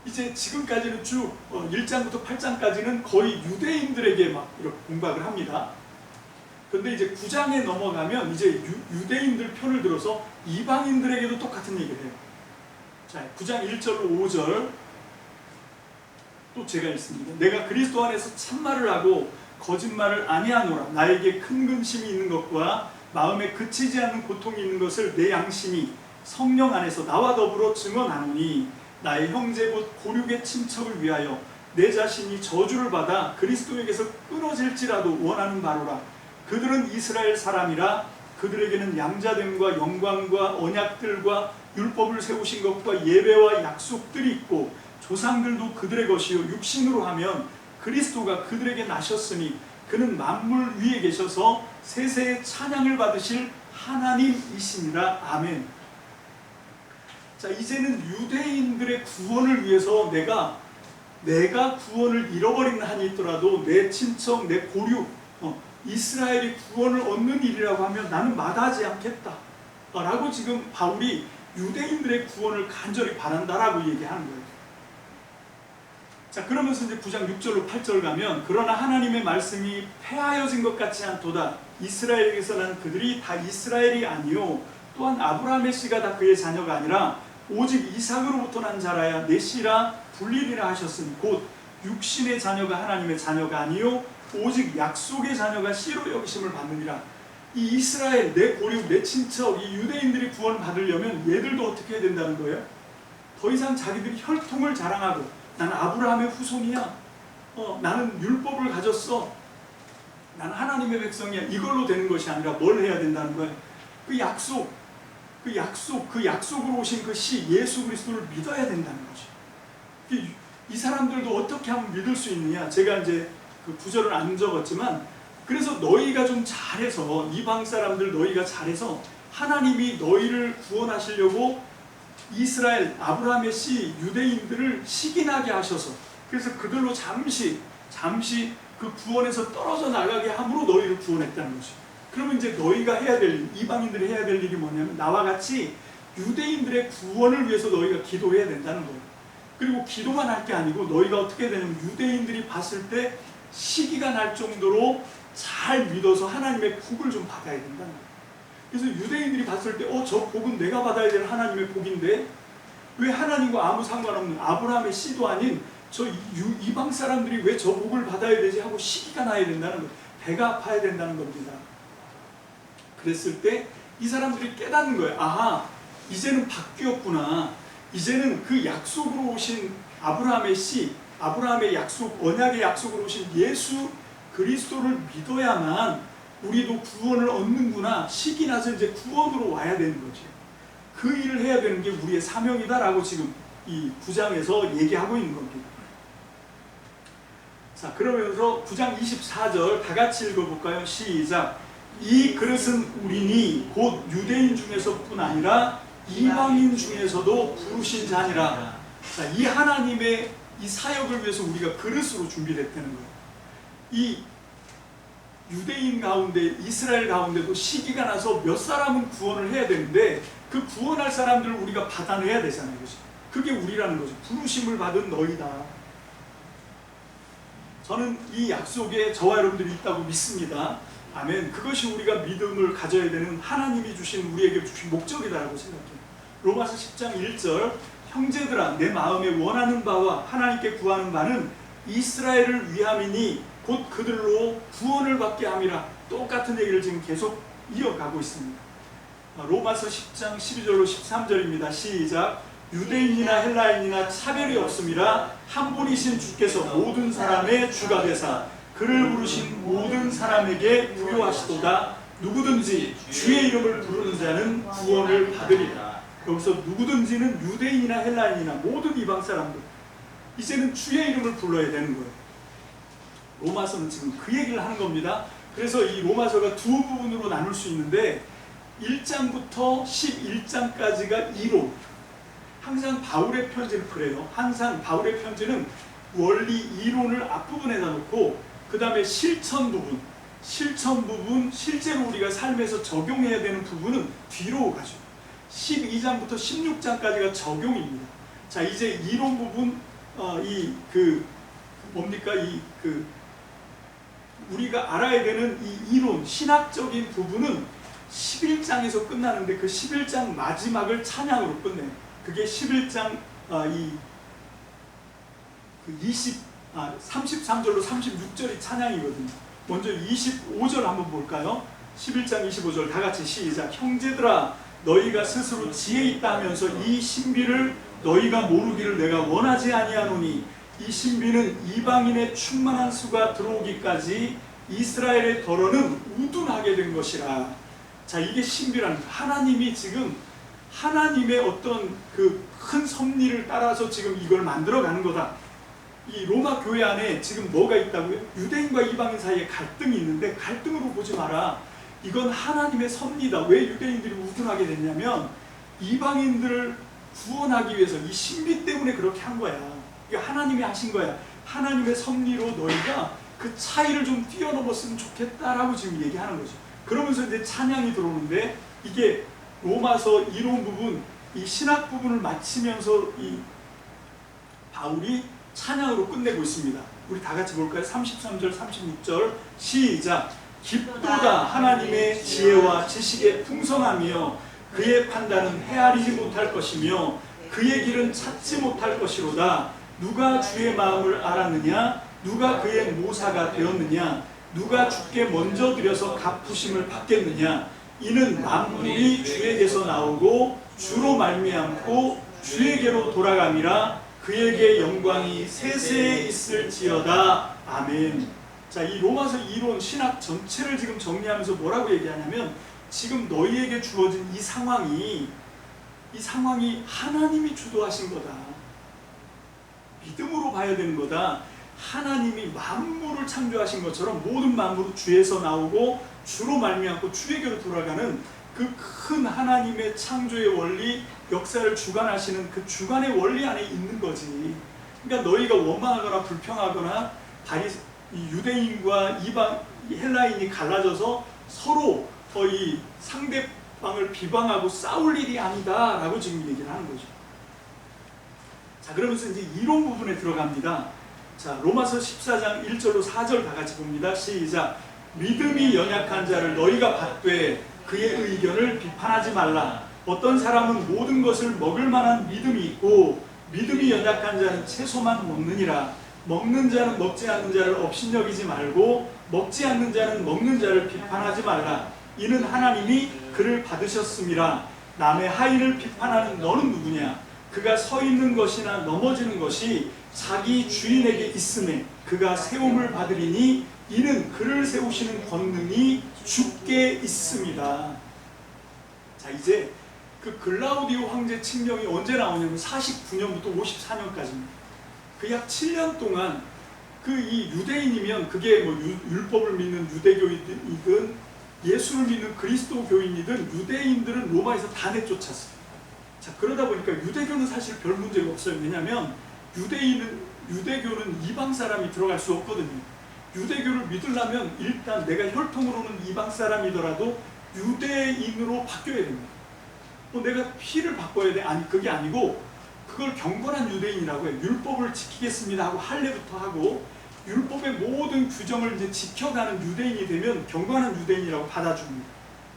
이제 지금까지는 쭉 1장부터 8장까지는 거의 유대인들에게 막 이렇게 공박을 합니다. 그런데 이제 9장에 넘어가면 이제 유대인들 편을 들어서 이방인들에게도 똑같은 얘기를 해요. 자, 9장 1절로 5절 또 제가 읽습니다. 내가 그리스도 안에서 참말을 하고 거짓말을 아니하노라. 나에게 큰 근심이 있는 것과 마음에 그치지 않는 고통이 있는 것을 내 양심이 성령 안에서 나와 더불어 증언하노니 나의 형제 곧 고륙의 친척을 위하여 내 자신이 저주를 받아 그리스도에게서 끊어질지라도 원하는 바로라. 그들은 이스라엘 사람이라 그들에게는 양자됨과 영광과 언약들과 율법을 세우신 것과 예배와 약속들이 있고 조상들도 그들의 것이요 육신으로 하면 그리스도가 그들에게 나셨으니 그는 만물 위에 계셔서 세세의 찬양을 받으실 하나님이시니라. 아멘. 자, 이제는 유대인들의 구원을 위해서 내가 구원을 잃어버리는 한이 있더라도 내 친척, 내 고륙, 이스라엘이 구원을 얻는 일이라고 하면 나는 마다하지 않겠다 라고 지금 바울이 유대인들의 구원을 간절히 바란다라고 얘기하는 거예요. 자, 그러면서 이제 9장 6절로 8절 가면 그러나 하나님의 말씀이 폐하여진 것 같지 않도다. 이스라엘에게서 난 그들이 다 이스라엘이 아니요 또한 아브라함의 씨가 다 그의 자녀가 아니라 오직 이삭으로부터 난 자라야 내 씨라 불리리라 하셨으니 곧 육신의 자녀가 하나님의 자녀가 아니요 오직 약속의 자녀가 씨로 여기심을 받느니라. 이 이스라엘, 내 고륙, 내 친척, 이 유대인들이 구원을 받으려면 얘들도 어떻게 해야 된다는 거예요? 더 이상 자기들이 혈통을 자랑하고 나는 아브라함의 후손이야, 나는 율법을 가졌어, 나는 하나님의 백성이야, 이걸로 되는 것이 아니라 뭘 해야 된다는 거예요? 그 약속으로 오신 그 씨 예수 그리스도를 믿어야 된다는 거죠. 이 사람들도 어떻게 하면 믿을 수 있느냐? 제가 이제 그 구절을 안 적었지만 그래서 너희가 좀 잘해서 이방 사람들 너희가 잘해서 하나님이 너희를 구원하시려고 이스라엘 아브라함의 씨 유대인들을 시기나게 하셔서 그래서 그들로 잠시 그 구원에서 떨어져 나가게 함으로 너희를 구원했다는 거죠. 그러면 이제 너희가 해야 될 일, 이방인들이 해야 될 일이 뭐냐면 나와 같이 유대인들의 구원을 위해서 너희가 기도해야 된다는 거예요. 그리고 기도만 할 게 아니고 너희가 어떻게 되냐면 유대인들이 봤을 때 시기가 날 정도로 잘 믿어서 하나님의 복을 좀 받아야 된다는 거예요. 그래서 유대인들이 봤을 때 저 복은 내가 받아야 될 하나님의 복인데 왜 하나님과 아무 상관없는 아브라함의 씨도 아닌 저 이방 사람들이 왜 저 복을 받아야 되지 하고 시기가 나야 된다는 거예요. 배가 아파야 된다는 겁니다. 그랬을 때 이 사람들이 깨닫는 거예요. 아하, 이제는 바뀌었구나. 이제는 그 약속으로 오신 아브라함의 씨, 아브라함의 약속, 언약의 약속으로 오신 예수 그리스도를 믿어야만 우리도 구원을 얻는구나. 시기 나서 이제 구원으로 와야 되는 거죠. 그 일을 해야 되는 게 우리의 사명이다라고 지금 이 9장에서 얘기하고 있는 겁니다. 자, 그러면서 9장 24절 다 같이 읽어볼까요? 시작. 이 그릇은 우리니 곧 유대인 중에서뿐 아니라 이방인 중에서도 부르신 자니라. 자, 이 하나님의 이 사역을 위해서 우리가 그릇으로 준비됐다는 거예요. 이 유대인 가운데, 이스라엘 가운데도 시기가 나서 몇 사람은 구원을 해야 되는데 그 구원할 사람들을 우리가 받아내야 되잖아요. 그렇죠? 그게 우리라는 거죠. 부르심을 받은 너희다. 저는 이 약속에 저와 여러분들이 있다고 믿습니다. 아멘. 그것이 우리가 믿음을 가져야 되는 하나님이 주신 우리에게 주신 목적이다라고 생각해요. 로마서 10장 1절 형제들아 내 마음에 원하는 바와 하나님께 구하는 바는 이스라엘을 위함이니 곧 그들로 구원을 받게 함이라. 똑같은 얘기를 지금 계속 이어가고 있습니다. 로마서 10장 12절로 13절입니다. 시작. 유대인이나 헬라인이나 차별이 없음이라 한 분이신 주께서 모든 사람의 주가 되사 그를 부르신 모든 사람에게 부요하시도다. 누구든지 주의 이름을 부르는 자는 구원을 받으리라. 여기서 누구든지는 유대인이나 헬라인이나 모든 이방 사람들, 이제는 주의 이름을 불러야 되는 거예요. 로마서는 지금 그 얘기를 하는 겁니다. 그래서 이 로마서가 두 부분으로 나눌 수 있는데 1장부터 11장까지가 이론. 항상 바울의 편지를 그래요. 항상 바울의 편지는 원리 이론을 앞부분에다 놓고 그 다음에 실천 부분, 실제로 우리가 삶에서 적용해야 되는 부분은 뒤로 가죠. 12장부터 16장까지가 적용입니다. 자, 이제 이론 부분, 우리가 알아야 되는 이 이론, 신학적인 부분은 11장에서 끝나는데 그 11장 마지막을 찬양으로 끝내요. 그게 11장 33절로 36절이 찬양이거든요. 먼저 25절 한번 볼까요? 11장 25절 다 같이 시작. 형제들아 너희가 스스로 지혜 있다 하면서 이 신비를 너희가 모르기를 내가 원하지 아니하노니 이 신비는 이방인의 충만한 수가 들어오기까지 이스라엘의 덜어는 우둔하게 된 것이라. 자, 이게 신비라는 거예요. 하나님이 지금 하나님의 어떤 그 큰 섭리를 따라서 지금 이걸 만들어가는 거다. 이 로마 교회 안에 지금 뭐가 있다고요? 유대인과 이방인 사이에 갈등이 있는데 갈등으로 보지 마라. 이건 하나님의 섭리다. 왜 유대인들이 우둔하게 됐냐면 이방인들을 구원하기 위해서 이 신비 때문에 그렇게 한 거야. 이게 하나님이 하신 거야. 하나님의 섭리로 너희가 그 차이를 좀 뛰어넘었으면 좋겠다라고 지금 얘기하는 거죠. 그러면서 이제 찬양이 들어오는데 이게 로마서 이론 부분, 이 신학 부분을 마치면서 이 바울이 찬양으로 끝내고 있습니다. 우리 다 같이 볼까요? 33절, 36절 시작. 깊도다 하나님의 지혜와 지식의 풍성함이여 그의 판단은 헤아리지 못할 것이며 그의 길은 찾지 못할 것이로다. 누가 주의 마음을 알았느냐? 누가 그의 모사가 되었느냐? 누가 주께 먼저 드려서 갚으심을 받겠느냐? 이는 만물이 주에게서 나오고 주로 말미암고 주에게로 돌아감이라. 그에게 영광이 세세에 있을지어다. 아멘. 자, 이 로마서 이론 신학 전체를 지금 정리하면서 뭐라고 얘기하냐면 지금 너희에게 주어진 이 상황이 하나님이 주도하신 거다. 믿음으로 봐야 되는 거다. 하나님이 만물을 창조하신 것처럼 모든 만물은 주에서 나오고 주로 말미암고 주에게로 돌아가는 그 큰 하나님의 창조의 원리, 역사를 주관하시는 그 주관의 원리 안에 있는 거지. 그러니까 너희가 원망하거나 불평하거나 이 유대인과 이방 헬라인이 갈라져서 서로 거의 상대방을 비방하고 싸울 일이 아니다라고 지금 얘기를 하는 거죠. 자, 그러면서 이제 이론 부분에 들어갑니다. 자, 로마서 14장 1절로 4절 다 같이 봅니다. 시작. 믿음이 연약한 자를 너희가 받되 그의 의견을 비판하지 말라. 어떤 사람은 모든 것을 먹을 만한 믿음이 있고 믿음이 연약한 자는 채소만 먹느니라. 먹는 자는 먹지 않는 자를 업신여기지 말고 먹지 않는 자는 먹는 자를 비판하지 말라. 이는 하나님이 그를 받으셨음이라. 남의 하인을 비판하는 너는 누구냐? 그가 서 있는 것이나 넘어지는 것이 자기 주인에게 있음에 그가 세움을 받으리니 이는 그를 세우시는 권능이 주께 있습니다. 자, 이제 그 글라우디오 황제 칙령이 언제 나오냐면 49년부터 54년까지입니다. 그 약 7년 동안 그 이 유대인이면 그게 뭐 율법을 믿는 유대교인이든 예수를 믿는 그리스도교인이든 유대인들은 로마에서 다 내쫓았어요. 자, 그러다 보니까 유대교는 사실 별 문제가 없어요. 왜냐하면 유대교는 이방 사람이 들어갈 수 없거든요. 유대교를 믿으려면 일단 내가 혈통으로는 이방 사람이더라도 유대인으로 바뀌어야 됩니다. 뭐 내가 피를 바꿔야 돼? 아니, 그게 아니고 그걸 경건한 유대인이라고 해요. 율법을 지키겠습니다 하고 할례부터 하고 율법의 모든 규정을 이제 지켜가는 유대인이 되면 경건한 유대인이라고 받아줍니다.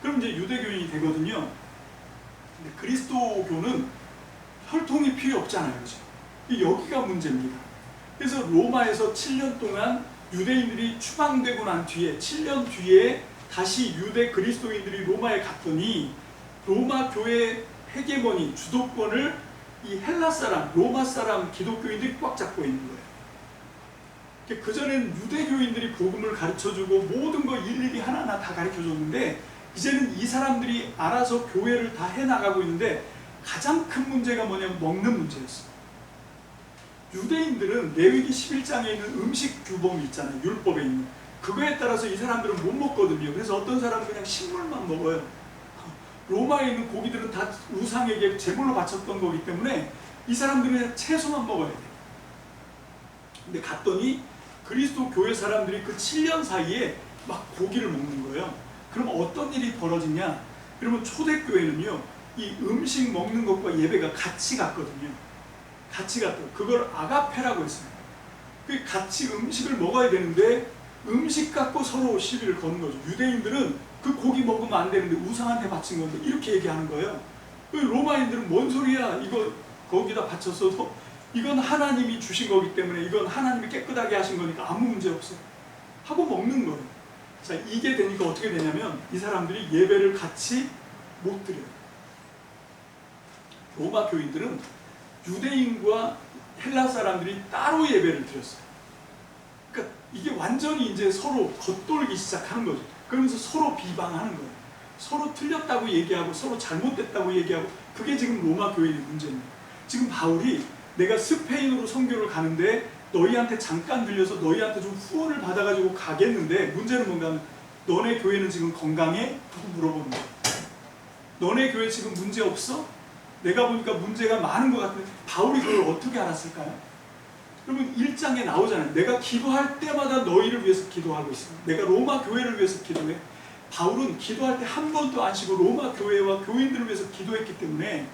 그럼 이제 유대교인이 되거든요. 근데 그리스도교는 혈통이 필요 없잖아요. 그렇죠? 여기가 문제입니다. 그래서 로마에서 7년 동안 유대인들이 추방되고 난 뒤에 7년 뒤에 다시 유대 그리스도인들이 로마에 갔더니 로마 교회 헤게모니 주도권을 이 헬라 사람, 로마 사람 기독교인들이 꽉 잡고 있는 거예요. 그전엔 유대교인들이 복음을 가르쳐주고 모든 거 일일이 하나하나 다 가르쳐줬는데 이제는 이 사람들이 알아서 교회를 다 해나가고 있는데 가장 큰 문제가 뭐냐면 먹는 문제였어요. 유대인들은 레위기 11장에 있는 음식 규범이 있잖아요. 율법에 있는. 그거에 따라서 이 사람들은 못 먹거든요. 그래서 어떤 사람은 그냥 식물만 먹어요. 로마에 있는 고기들은 다 우상에게 제물로 바쳤던 거기 때문에 이 사람들은 채소만 먹어야 돼요. 근데 갔더니 그리스도 교회 사람들이 그 7년 사이에 막 고기를 먹는 거예요. 그럼 어떤 일이 벌어지냐? 그러면 초대교회는요, 이 음식 먹는 것과 예배가 같이 갔거든요. 같이 갔다고. 그걸 아가페라고 했어요. 그 같이 음식을 먹어야 되는데 음식 갖고 서로 시비를 거는 거죠. 유대인들은 그 고기 먹으면 안 되는데 우상한테 바친 건데 이렇게 얘기하는 거예요. 로마인들은 뭔 소리야? 이거 거기다 바쳤어도 이건 하나님이 주신 거기 때문에 이건 하나님이 깨끗하게 하신 거니까 아무 문제 없어요. 하고 먹는 거예요. 자, 이게 되니까 어떻게 되냐면 이 사람들이 예배를 같이 못 드려요. 로마 교인들은 유대인과 헬라 사람들이 따로 예배를 드렸어요. 그러니까 이게 완전히 이제 서로 겉돌기 시작하는 거죠. 그러면서 서로 비방하는 거예요. 서로 틀렸다고 얘기하고 서로 잘못됐다고 얘기하고 그게 지금 로마 교인의 문제입니다. 지금 바울이 내가 스페인으로 선교를 가는데 너희한테 잠깐 들려서 너희한테 좀 후원을 받아가지고 가겠는데 문제는 뭔가 하면 너네 교회는 지금 건강해? 하고 물어보는 거예요. 너네 교회 지금 문제 없어? 내가 보니까 문제가 많은 것 같은데 바울이 그걸 어떻게 알았을까요? 그러면 1장에 나오잖아요. 내가 기도할 때마다 너희를 위해서 기도하고 있어. 내가 로마 교회를 위해서 기도해. 바울은 기도할 때 한 번도 안 쉬고 로마 교회와 교인들을 위해서 기도했기 때문에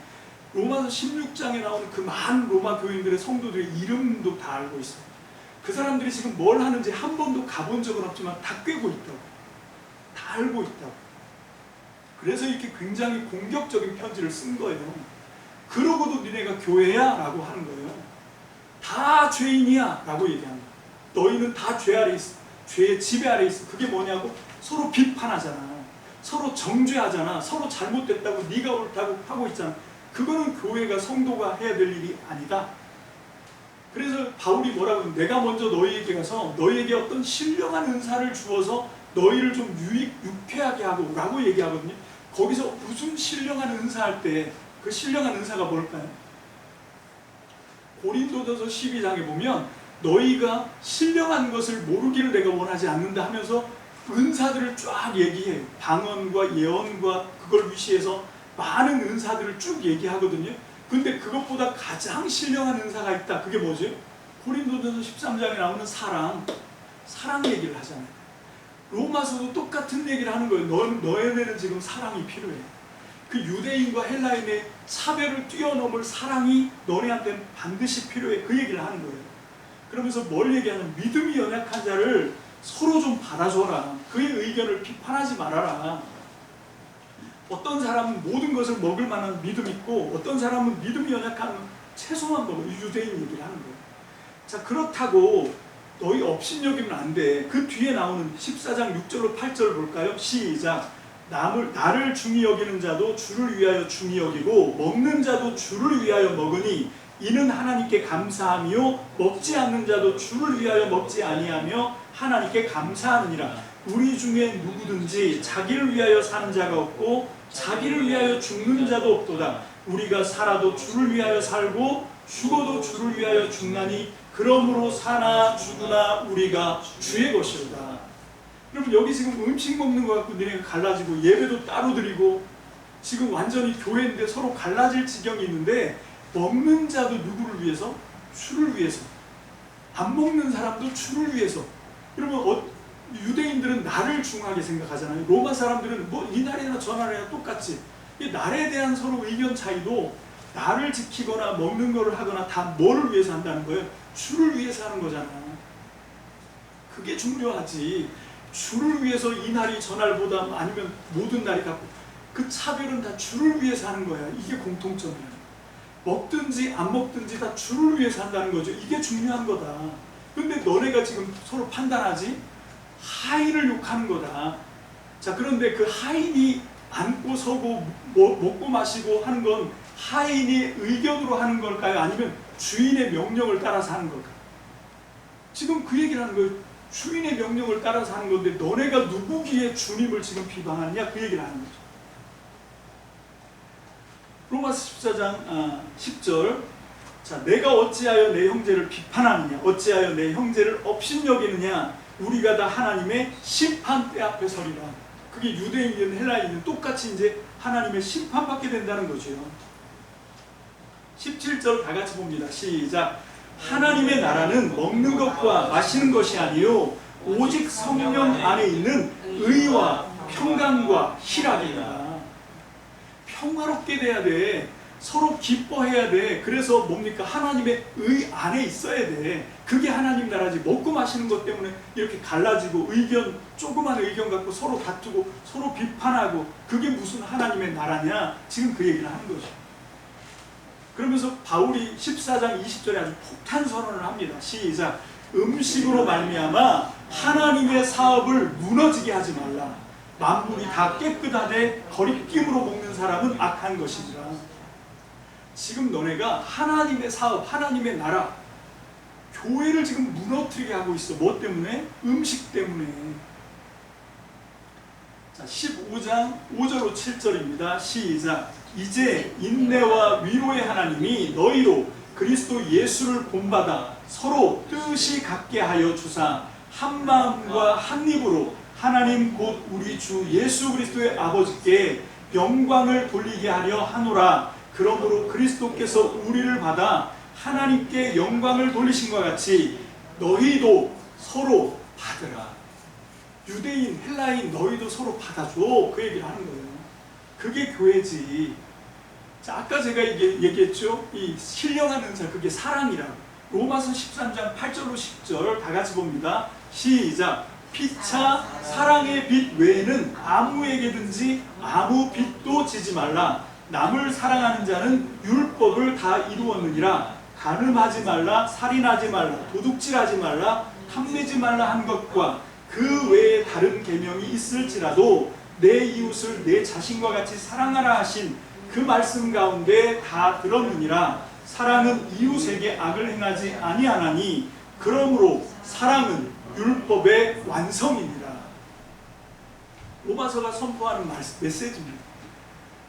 로마서 16장에 나오는 그 많은 로마 교인들의 성도들의 이름도 다 알고 있어요. 그 사람들이 지금 뭘 하는지 한 번도 가본 적은 없지만 다 꿰고 있다고. 다 알고 있다고. 그래서 이렇게 굉장히 공격적인 편지를 쓴 거예요. 그러고도 니네가 교회야? 라고 하는 거예요. 다 죄인이야 라고 얘기하는 거예요. 너희는 다 죄 아래 있어. 죄의 지배 아래 있어. 그게 뭐냐고? 서로 비판하잖아. 서로 정죄하잖아. 서로 잘못됐다고 네가 옳다고 하고 있잖아. 그거는 교회가 성도가 해야 될 일이 아니다. 그래서 바울이 뭐라고 하면 내가 먼저 너희에게 가서 너희에게 어떤 신령한 은사를 주어서 너희를 좀 유쾌하게 하고 라고 얘기하거든요. 거기서 무슨 신령한 은사 할 때 그 신령한 은사가 뭘까요? 고린도전서 12장에 보면 너희가 신령한 것을 모르기를 내가 원하지 않는다 하면서 은사들을 쫙 얘기해요. 방언과 예언과 그걸 위시해서 많은 은사들을 쭉 얘기하거든요. 근데 그것보다 가장 신령한 은사가 있다. 그게 뭐죠? 고린도전서 13장에 나오는 사랑 얘기를 하잖아요. 로마서도 똑같은 얘기를 하는 거예요. 너희는 지금 사랑이 필요해. 그 유대인과 헬라인의 차별을 뛰어넘을 사랑이 너네한테는 반드시 필요해. 그 얘기를 하는 거예요. 그러면서 뭘 얘기하냐면 믿음이 연약한 자를 서로 좀 받아줘라. 그의 의견을 비판하지 말아라. 어떤 사람은 모든 것을 먹을 만한 믿음이 있고 어떤 사람은 믿음이 연약한 채소만 먹어요. 유대인 얘기를 하는 거예요. 자, 그렇다고 너희 업신여기면 안 돼. 그 뒤에 나오는 14장 6절로 8절 볼까요? 시작. 나를 중히 여기는 자도 주를 위하여 중히 여기고 먹는 자도 주를 위하여 먹으니 이는 하나님께 감사하며 먹지 않는 자도 주를 위하여 먹지 아니하며 하나님께 감사하느니라. 우리 중에 누구든지 자기를 위하여 사는 자가 없고 자기를 위하여 죽는 자도 없도다. 우리가 살아도 주를 위하여 살고 죽어도 주를 위하여 죽나니 그러므로 사나 죽으나 우리가 주의 것이로다. 여러분, 여기 지금 음식 먹는 것 같고 너네가 갈라지고 예배도 따로 드리고 지금 완전히 교회인데 서로 갈라질 지경이 있는데, 먹는 자도 누구를 위해서? 주를 위해서. 안 먹는 사람도 주를 위해서. 여러분, 유대인들은 날을 중하게 생각하잖아요. 로마 사람들은 뭐 이 날이나 저 날이나 똑같지. 이 날에 대한 서로 의견 차이도 날을 지키거나 먹는 거를 하거나 다 뭐를 위해서 한다는 거예요? 주를 위해서 하는 거잖아. 그게 중요하지. 주를 위해서 이 날이 저 날보다 아니면 모든 날이 같고, 그 차별은 다 주를 위해서 하는 거야. 이게 공통점이야. 먹든지 안 먹든지 다 주를 위해서 한다는 거죠. 이게 중요한 거다. 근데 너네가 지금 서로 판단하지? 하인을 욕하는 거다. 자, 그런데 그 하인이 앉고 서고 먹고 마시고 하는 건 하인이 의견으로 하는 걸까요? 아니면 주인의 명령을 따라서 하는 걸까요? 지금 그 얘기를 하는 거예요. 주인의 명령을 따라서 하는 건데 너네가 누구기에 주님을 지금 비방하느냐? 그 얘기를 하는 거죠. 로마서 14장 10절. 자, 내가 어찌하여 내 형제를 비판하느냐? 어찌하여 내 형제를 업신여기느냐? 우리가 다 하나님의 심판대 앞에 서리라. 그게 유대인이든 헬라인이든 똑같이 이제 하나님의 심판받게 된다는 거죠. 17절 다 같이 봅니다. 시작. 하나님의 나라는 먹는 것과 마시는 것이 아니요 오직 성령 안에 있는 의와 평강과 희락이다. 평화롭게 돼야 돼. 서로 기뻐해야 돼. 그래서 뭡니까? 하나님의 의 안에 있어야 돼. 그게 하나님 나라지. 먹고 마시는 것 때문에 이렇게 갈라지고 조그만 의견 갖고 서로 다투고 서로 비판하고 그게 무슨 하나님의 나라냐? 지금 그 얘기를 하는 거죠. 그러면서 바울이 14장 20절에 아주 폭탄 선언을 합니다. 시작. 음식으로 말미암아 하나님의 사업을 무너지게 하지 말라. 만물이 다 깨끗하되 거리낌으로 먹는 사람은 악한 것이니라. 지금 너네가 하나님의 사업, 하나님의 나라, 교회를 지금 무너뜨리게 하고 있어. 뭐 때문에? 음식 때문에. 자, 15장 5절로 7절입니다. 시작. 이제 인내와 위로의 하나님이 너희로 그리스도 예수를 본받아 서로 뜻이 같게 하여 주사 한 마음과 한 입으로 하나님 곧 우리 주 예수 그리스도의 아버지께 영광을 돌리게 하려 하노라. 그러므로 그리스도께서 우리를 받아 하나님께 영광을 돌리신 것 같이 너희도 서로 받으라. 유대인, 헬라인 너희도 서로 받아줘. 그 얘기를 하는 거예요. 그게 교회지. 자, 아까 제가 얘기했죠. 이 신령한 은사, 그게 사랑이라고. 로마서 13장 8절로 10절 다 같이 봅니다. 시작. 피차 사랑의 빛 외에는 아무에게든지 아무 빛도 지지 말라. 남을 사랑하는 자는 율법을 다 이루었느니라. 간음하지 말라, 살인하지 말라, 도둑질하지 말라, 탐내지 말라 한 것과 그 외에 다른 계명이 있을지라도 내 이웃을 내 자신과 같이 사랑하라 하신 그 말씀 가운데 다 들었느니라. 사랑은 이웃에게 악을 행하지 아니하나니 그러므로 사랑은 율법의 완성입니다. 로마서가 선포하는 메시지입니다.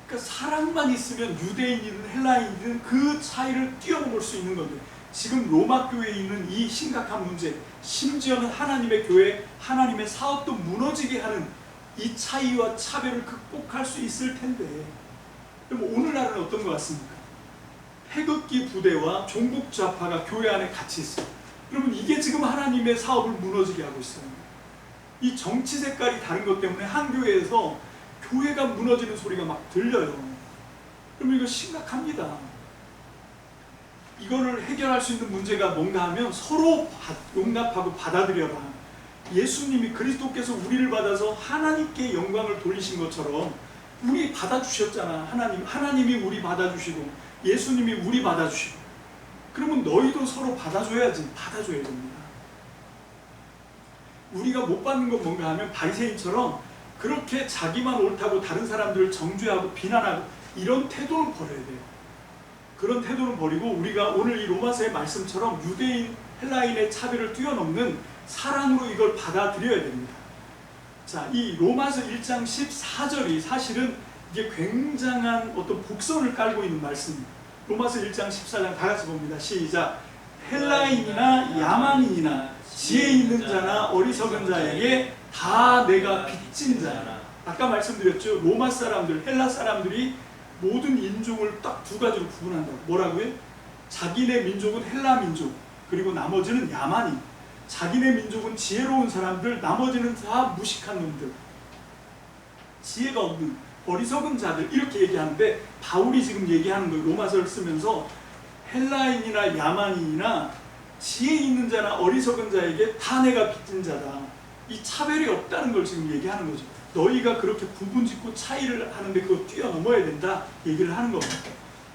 그러니까 사랑만 있으면 유대인이든 헬라인이든 그 차이를 뛰어넘을 수 있는 건데, 지금 로마 교회에 있는 이 심각한 문제, 심지어는 하나님의 교회, 하나님의 사업도 무너지게 하는 이 차이와 차별을 극복할 수 있을 텐데, 그럼 오늘날은 어떤 것 같습니까? 태극기 부대와 종북 좌파가 교회 안에 같이 있어요. 여러분, 이게 지금 하나님의 사업을 무너지게 하고 있어요. 이 정치 색깔이 다른 것 때문에 한 교회에서 교회가 무너지는 소리가 막 들려요. 그럼 이거 심각합니다. 이거를 해결할 수 있는 문제가 뭔가 하면 서로 용납하고 받아들여라. 예수님이, 그리스도께서 우리를 받아서 하나님께 영광을 돌리신 것처럼 우리 받아주셨잖아. 하나님이 우리 받아주시고 예수님이 우리 받아주시고, 그러면 너희도 서로 받아줘야지. 받아줘야 됩니다. 우리가 못 받는 건 뭔가 하면 바리새인처럼 그렇게 자기만 옳다고 다른 사람들을 정죄하고 비난하고 이런 태도는 버려야 돼요. 그런 태도는 버리고 우리가 오늘 이 로마서의 말씀처럼 유대인, 헬라인의 차별을 뛰어넘는 사랑으로 이걸 받아들여야 됩니다. 자, 이 로마서 1장 14절이 사실은 이게 굉장한 어떤 복선을 깔고 있는 말씀입니다. 로마서 1장 14장 다 같이 봅니다. 시작. 헬라인이나 야만인이나 지혜 있는 자나 어리석은 자에게 다 내가 빚진 자라. 아까 말씀드렸죠. 로마 사람들, 헬라 사람들이 모든 인종을 딱 두 가지로 구분한다고. 뭐라고요? 자기네 민족은 헬라 민족, 그리고 나머지는 야만인. 자기네 민족은 지혜로운 사람들, 나머지는 다 무식한 놈들, 지혜가 없는 어리석은 자들, 이렇게 얘기하는데 바울이 지금 얘기하는 거예요. 로마서를 쓰면서 헬라인이나 야만인이나 지혜 있는 자나 어리석은 자에게 다 내가 빚진 자다. 이 차별이 없다는 걸 지금 얘기하는 거죠. 너희가 그렇게 구분짓고 차이를 하는데 그거 뛰어넘어야 된다 얘기를 하는 겁니다.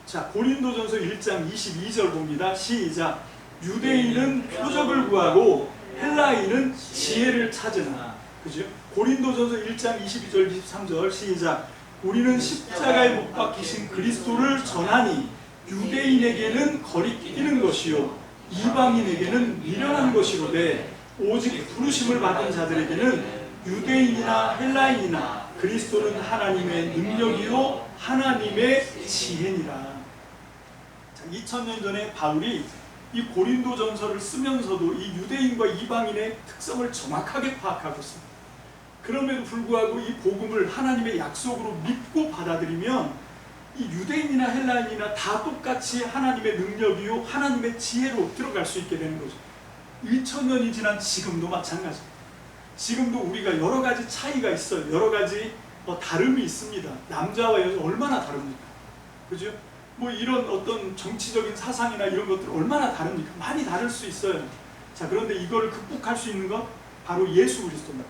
자, 고린도전서 1장 22절 봅니다. 시작. 유대인은 표적을 구하고 헬라인은 지혜를 찾으나. 그죠? 고린도전서 1장 22절 23절 시작. 우리는 십자가에 못 박히신 그리스도를 전하니 유대인에게는 거리끼는 것이요 이방인에게는 미련한 것이로되 오직 부르심을 받은 자들에게는 유대인이나 헬라인이나 그리스도는 하나님의 능력이요 하나님의 지혜니라. 2000년 전에 바울이 이 고린도전서를 쓰면서도 이 유대인과 이방인의 특성을 정확하게 파악하고 있습니다. 그럼에도 불구하고 이 복음을 하나님의 약속으로 믿고 받아들이면 이 유대인이나 헬라인이나 다 똑같이 하나님의 능력이요 하나님의 지혜로 들어갈 수 있게 되는 거죠. 2000년이 지난 지금도 마찬가지입니다. 지금도 우리가 여러 가지 차이가 있어요. 여러 가지 다름이 있습니다. 남자와 여자 얼마나 다릅니까? 그죠? 뭐 이런 어떤 정치적인 사상이나 이런 것들 얼마나 다릅니까? 많이 다를 수 있어요. 자, 그런데 이걸 극복할 수 있는 건 바로 예수 그리스도입니다.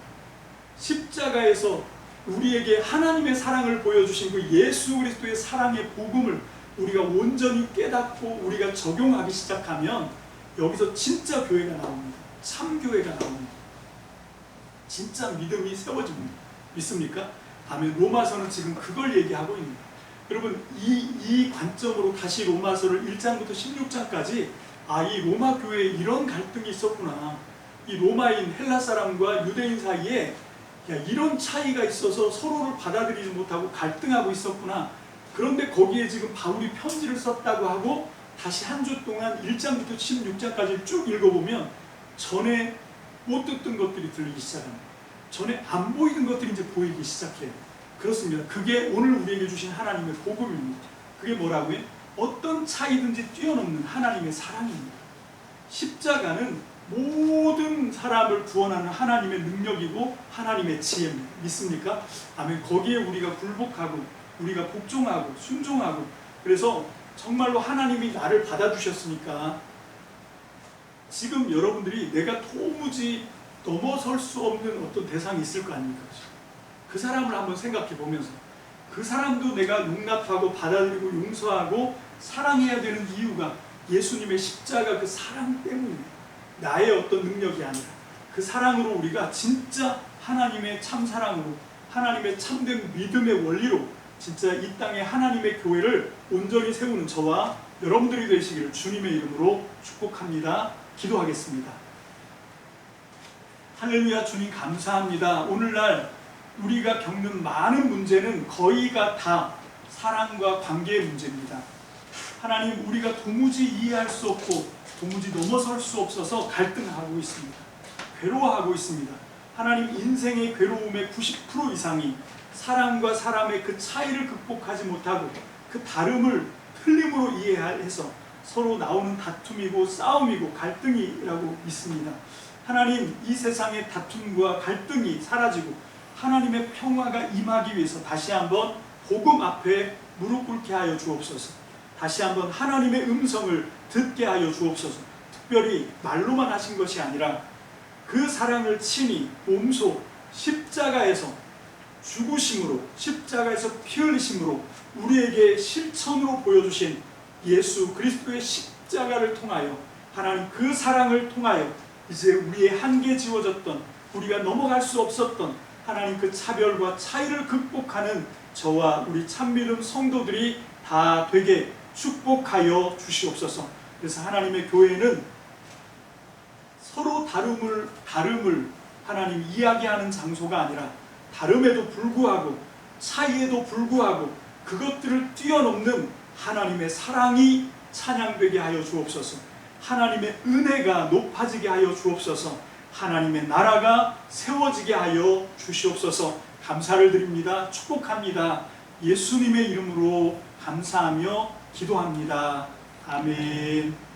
십자가에서 우리에게 하나님의 사랑을 보여주신 그 예수 그리스도의 사랑의 복음을 우리가 온전히 깨닫고 우리가 적용하기 시작하면 여기서 진짜 교회가 나옵니다. 참 교회가 나옵니다. 진짜 믿음이 세워집니다. 믿습니까? 아멘. 로마서는 지금 그걸 얘기하고 있는 거예요. 여러분, 이 관점으로 다시 로마서를 1장부터 16장까지 이 로마 교회에 이런 갈등이 있었구나. 이 로마인 헬라 사람과 유대인 사이에 이런 차이가 있어서 서로를 받아들이지 못하고 갈등하고 있었구나. 그런데 거기에 지금 바울이 편지를 썼다고 하고 다시 한 주 동안 1장부터 16장까지 쭉 읽어보면 전에 못 듣던 것들이 들리기 시작합니다. 전에 안 보이는 것들이 이제 보이기 시작해요. 그렇습니다. 그게 오늘 우리에게 주신 하나님의 복음입니다. 그게 뭐라고요? 어떤 차이든지 뛰어넘는 하나님의 사랑입니다. 십자가는 모든 사람을 구원하는 하나님의 능력이고 하나님의 지혜입니다. 믿습니까? 아멘. 거기에 우리가 굴복하고 우리가 복종하고 순종하고, 그래서 정말로 하나님이 나를 받아주셨으니까 지금 여러분들이 내가 도무지 넘어설 수 없는 어떤 대상이 있을 거 아닙니까? 그 사람을 한번 생각해 보면서 그 사람도 내가 용납하고 받아들이고 용서하고 사랑해야 되는 이유가 예수님의 십자가 그 사랑 때문입니다. 나의 어떤 능력이 아니라 그 사랑으로 우리가 진짜 하나님의 참 사랑으로 하나님의 참된 믿음의 원리로 진짜 이 땅에 하나님의 교회를 온전히 세우는 저와 여러분들이 되시기를 주님의 이름으로 축복합니다. 기도하겠습니다. 할렐루야. 주님 감사합니다. 오늘날 우리가 겪는 많은 문제는 거의가 다 사랑과 관계의 문제입니다. 하나님, 우리가 도무지 이해할 수 없고 도무지 넘어설 수 없어서 갈등하고 있습니다. 괴로워하고 있습니다. 하나님, 인생의 괴로움의 90% 이상이 사람과 사람의 그 차이를 극복하지 못하고 그 다름을 틀림으로 이해해서 서로 나오는 다툼이고 싸움이고 갈등이라고 믿습니다. 하나님, 이 세상의 다툼과 갈등이 사라지고 하나님의 평화가 임하기 위해서 다시 한번 복음 앞에 무릎 꿇게 하여 주옵소서. 다시 한번 하나님의 음성을 듣게 하여 주옵소서. 특별히 말로만 하신 것이 아니라 그 사랑을 친히 몸소 십자가에서 죽으심으로, 십자가에서 피 흘리심으로 우리에게 실천으로 보여주신 예수 그리스도의 십자가를 통하여 하나님, 그 사랑을 통하여 이제 우리의 한계 지워졌던, 우리가 넘어갈 수 없었던 하나님 그 차별과 차이를 극복하는 저와 우리 참믿음 성도들이 다 되게 축복하여 주시옵소서. 그래서 하나님의 교회는 서로 다름을 하나님 이야기하는 장소가 아니라 다름에도 불구하고 차이에도 불구하고 그것들을 뛰어넘는 하나님의 사랑이 찬양되게 하여 주옵소서. 하나님의 은혜가 높아지게 하여 주옵소서. 하나님의 나라가 세워지게 하여 주시옵소서. 감사를 드립니다. 축복합니다. 예수님의 이름으로 감사하며 기도합니다. 아멘.